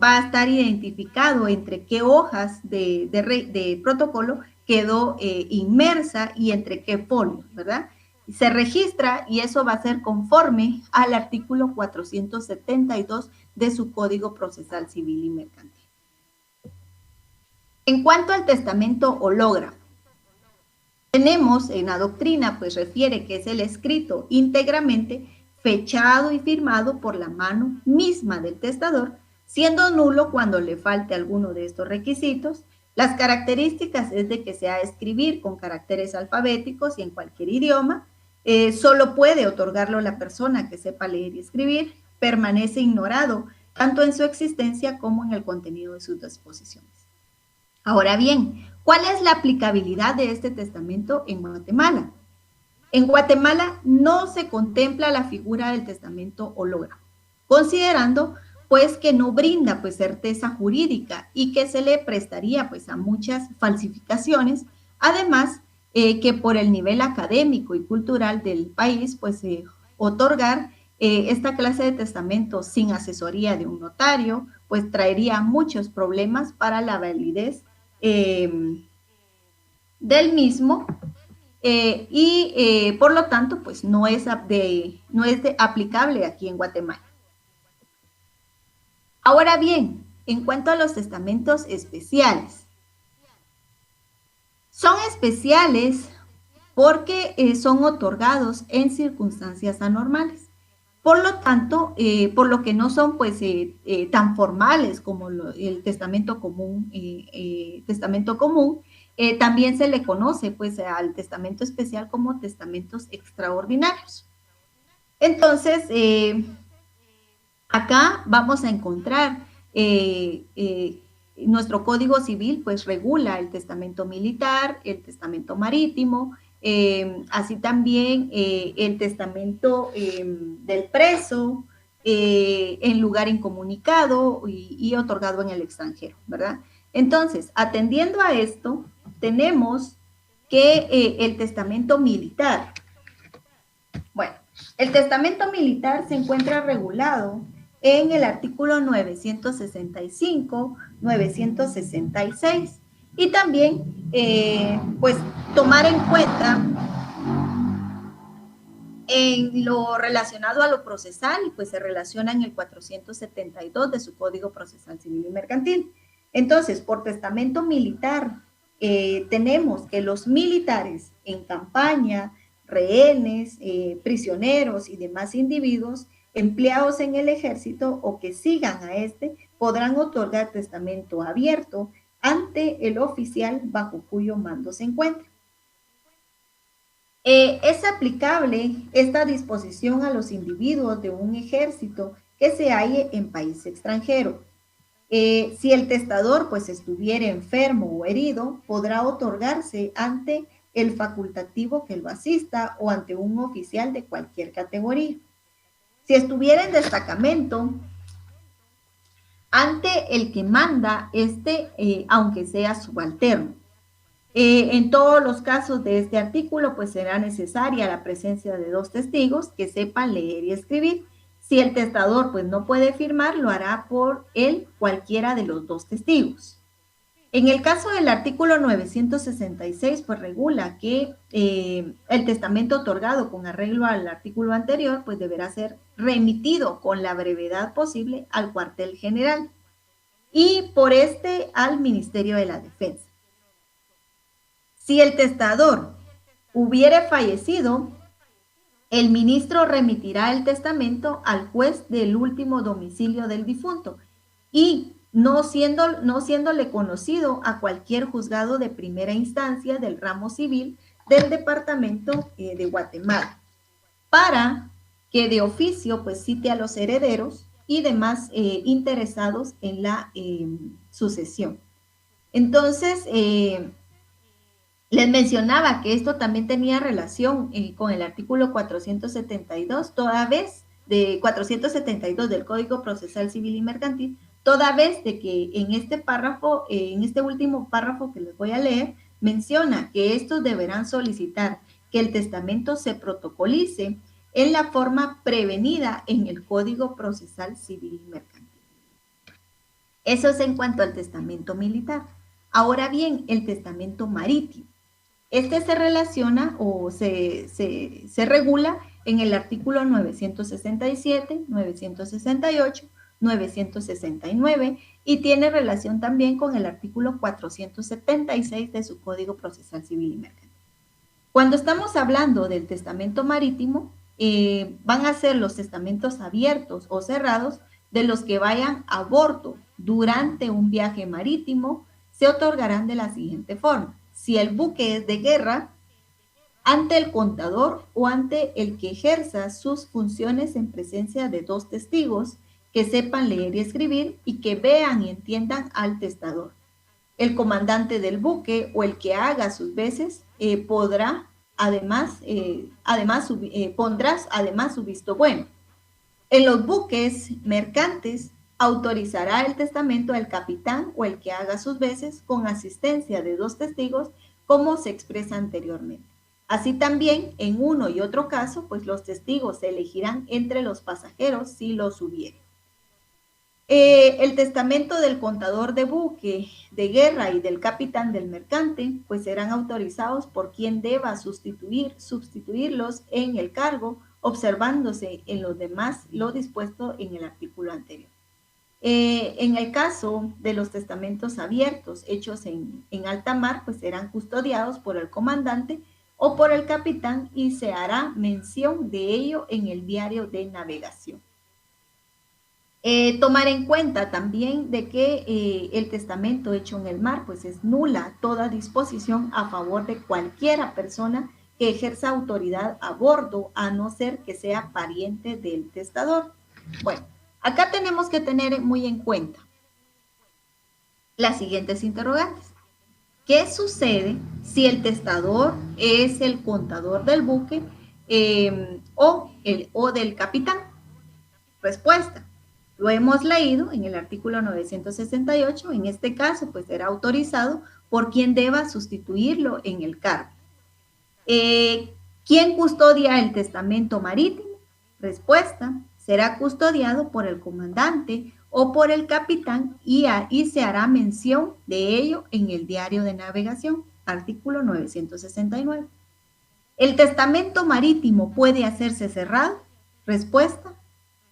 va a estar identificado entre qué hojas de protocolo quedó inmersa y entre qué folio, ¿verdad? Se registra y eso va a ser conforme al artículo 472 de su Código Procesal Civil y Mercantil. En cuanto al testamento hológrafo, tenemos en la doctrina, pues refiere que es el escrito íntegramente fechado y firmado por la mano misma del testador, siendo nulo cuando le falte alguno de estos requisitos. Las características es de que sea escribir con caracteres alfabéticos y en cualquier idioma, solo puede otorgarlo la persona que sepa leer y escribir, permanece ignorado tanto en su existencia como en el contenido de sus disposiciones. Ahora bien, ¿cuál es la aplicabilidad de este testamento en Guatemala? En Guatemala no se contempla la figura del testamento hológrafo, considerando pues que no brinda pues certeza jurídica y que se le prestaría pues a muchas falsificaciones, además que por el nivel académico y cultural del país pues otorgar esta clase de testamento sin asesoría de un notario pues traería muchos problemas para la validez del mismo y por lo tanto pues no es aplicable aquí en Guatemala. Ahora bien, en cuanto a los testamentos especiales, son especiales porque son otorgados en circunstancias anormales. Por lo tanto, por lo que no son pues tan formales como el testamento común, también se le conoce pues al testamento especial como testamentos extraordinarios. Entonces, acá vamos a encontrar nuestro Código Civil pues regula el testamento militar, el testamento marítimo, así también el testamento del preso en lugar incomunicado y otorgado en el extranjero, ¿verdad? Entonces, atendiendo a esto, tenemos que el testamento militar, bueno, el testamento militar se encuentra regulado en el artículo 965, 966 y también pues tomar en cuenta en lo relacionado a lo procesal, pues se relaciona en el 472 de su Código Procesal Civil y Mercantil. Entonces, por testamento militar, tenemos que los militares en campaña, rehenes, prisioneros y demás individuos empleados en el ejército o que sigan a este, podrán otorgar testamento abierto ante el oficial bajo cuyo mando se encuentra. Es aplicable esta disposición a los individuos de un ejército que se halle en país extranjero. Si el testador pues estuviera enfermo o herido, podrá otorgarse ante el facultativo que lo asista o ante un oficial de cualquier categoría. Si estuviera en destacamento, ante el que manda aunque sea subalterno. En todos los casos de este artículo, pues será necesaria la presencia de dos testigos que sepan leer y escribir. Si el testador pues no puede firmar, lo hará por él cualquiera de los dos testigos. En el caso del artículo 966, pues regula que el testamento otorgado con arreglo al artículo anterior, pues deberá ser remitido con la brevedad posible al cuartel general y por este al Ministerio de la Defensa. Si el testador hubiere fallecido, el ministro remitirá el testamento al juez del último domicilio del difunto y no siéndole conocido a cualquier juzgado de primera instancia del ramo civil del departamento de Guatemala, para que de oficio pues cite a los herederos y demás interesados en la sucesión. Entonces, les mencionaba que esto también tenía relación con el artículo 472, toda vez de 472 del Código Procesal Civil y Mercantil, toda vez de que en este párrafo, en este último párrafo que les voy a leer, menciona que estos deberán solicitar que el testamento se protocolice en la forma prevenida en el Código Procesal Civil y Mercantil. Eso es en cuanto al testamento militar. Ahora bien, el testamento marítimo. Este se relaciona o se regula en el artículo 967, 968, 969 y tiene relación también con el artículo 476 de su Código Procesal Civil y Mercantil. Cuando estamos hablando del testamento marítimo, van a ser los testamentos abiertos o cerrados de los que vayan a bordo durante un viaje marítimo, se otorgarán de la siguiente forma. Si el buque es de guerra, ante el contador o ante el que ejerza sus funciones en presencia de dos testigos que sepan leer y escribir y que vean y entiendan al testador. El comandante del buque o el que haga sus veces podrá pondrás además su visto bueno. En los buques mercantes autorizará el testamento al capitán o el que haga sus veces con asistencia de dos testigos, como se expresa anteriormente. Así también, en uno y otro caso, pues los testigos se elegirán entre los pasajeros si los hubiere. El testamento del contador de buque de guerra y del capitán del mercante, pues serán autorizados por quien deba sustituirlos en el cargo, observándose en los demás lo dispuesto en el artículo anterior. En el caso de los testamentos abiertos hechos en alta mar, pues serán custodiados por el comandante o por el capitán y se hará mención de ello en el diario de navegación. Tomar en cuenta también de que el testamento hecho en el mar pues es nula toda disposición a favor de cualquiera persona que ejerza autoridad a bordo, a no ser que sea pariente del testador. Bueno, acá tenemos que tener muy en cuenta las siguientes interrogantes. ¿Qué sucede si el testador es el contador del buque o del capitán? Respuesta. Lo hemos leído en el artículo 968, en este caso pues será autorizado por quien deba sustituirlo en el cargo. ¿Quién custodia el testamento marítimo? Respuesta, será custodiado por el comandante o por el capitán y se hará mención de ello en el diario de navegación, artículo 969. ¿El testamento marítimo puede hacerse cerrado? Respuesta,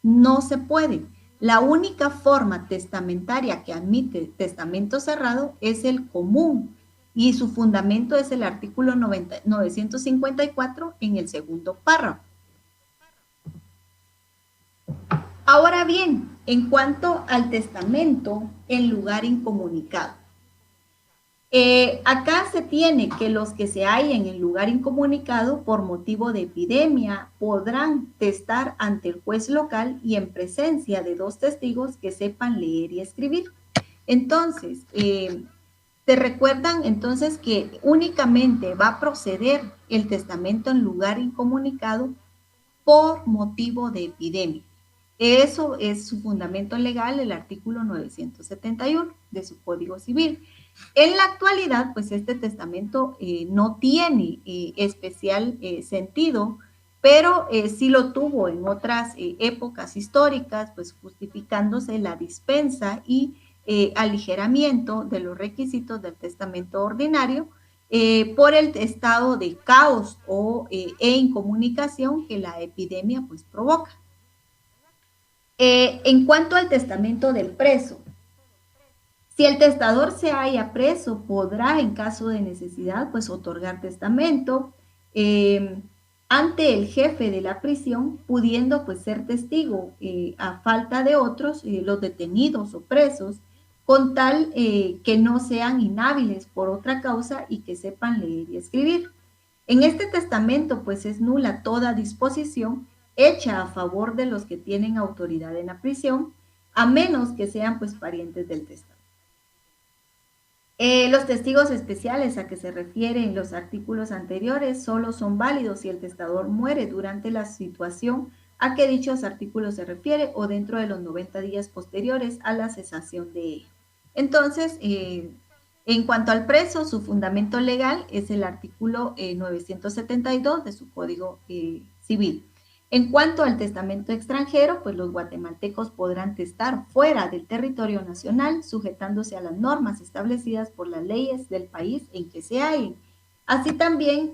no se puede. La única forma testamentaria que admite testamento cerrado es el común y su fundamento es el artículo 954 en el segundo párrafo. Ahora bien, en cuanto al testamento en lugar incomunicado. Acá se tiene que los que se hallen en lugar incomunicado por motivo de epidemia podrán testar ante el juez local y en presencia de dos testigos que sepan leer y escribir. Entonces, ¿te recuerdan entonces que únicamente va a proceder el testamento en lugar incomunicado por motivo de epidemia? Eso es su fundamento legal, el artículo 971 de su Código Civil. En la actualidad, pues este testamento no tiene especial sentido, pero sí lo tuvo en otras épocas históricas, pues justificándose la dispensa y aligeramiento de los requisitos del testamento ordinario por el estado de caos e incomunicación que la epidemia pues provoca. En cuanto al testamento del preso, si el testador se halla preso, podrá en caso de necesidad pues otorgar testamento ante el jefe de la prisión, pudiendo pues ser testigo a falta de otros, los detenidos o presos, con tal que no sean inhábiles por otra causa y que sepan leer y escribir. En este testamento pues es nula toda disposición hecha a favor de los que tienen autoridad en la prisión, a menos que sean pues parientes del testador. Los testigos especiales a que se refieren los artículos anteriores solo son válidos si el testador muere durante la situación a que dichos artículos se refiere o dentro de los 90 días posteriores a la cesación de ello. Entonces, en cuanto al preso, su fundamento legal es el artículo 972 de su Código Civil. En cuanto al testamento extranjero, pues los guatemaltecos podrán testar fuera del territorio nacional, sujetándose a las normas establecidas por las leyes del país en que se hallen. Así también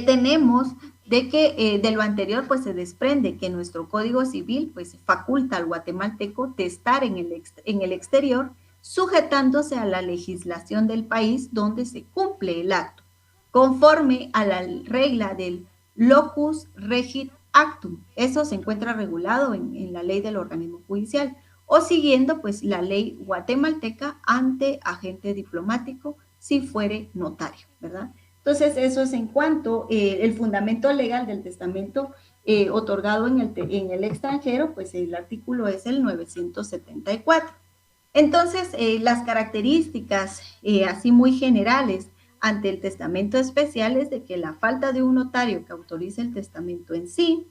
tenemos de que de lo anterior pues se desprende que nuestro Código Civil pues faculta al guatemalteco testar en el exterior, sujetándose a la legislación del país donde se cumple el acto, conforme a la regla del locus regit actum. Eso se encuentra regulado en la ley del organismo judicial, o siguiendo pues la ley guatemalteca ante agente diplomático si fuere notario, ¿verdad? Entonces, eso es en cuanto el fundamento legal del testamento otorgado en el extranjero, pues el artículo es el 974. Entonces, las características así muy generales ante el testamento especial es de que la falta de un notario que autorice el testamento en sí,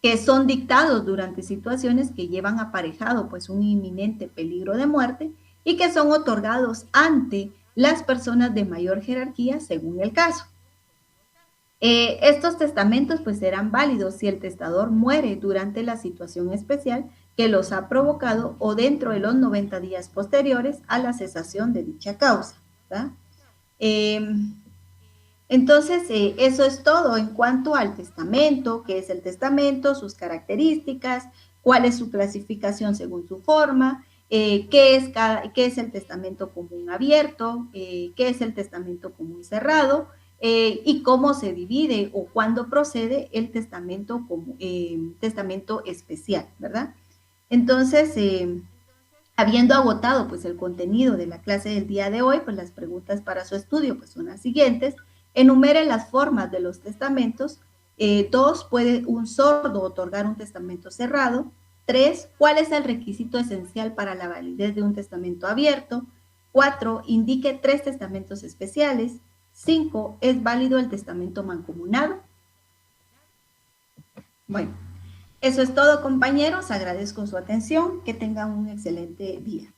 que son dictados durante situaciones que llevan aparejado pues un inminente peligro de muerte y que son otorgados ante las personas de mayor jerarquía según el caso. Estos testamentos pues serán válidos si el testador muere durante la situación especial que los ha provocado o dentro de los 90 días posteriores a la cesación de dicha causa, ¿verdad? Entonces, eso es todo en cuanto al testamento, qué es el testamento, sus características, cuál es su clasificación según su forma, qué es el testamento común abierto, qué es el testamento común cerrado, y cómo se divide o cuándo procede el testamento testamento especial, ¿verdad? Entonces, habiendo agotado pues el contenido de la clase del día de hoy, pues las preguntas para su estudio pues son las siguientes. Enumere las formas de los testamentos. 2, ¿puede un sordo otorgar un testamento cerrado? 3, ¿cuál es el requisito esencial para la validez de un testamento abierto? 4, indique 3 testamentos especiales. 5, ¿es válido el testamento mancomunado? Bueno, eso es todo, compañeros. Agradezco su atención. Que tengan un excelente día.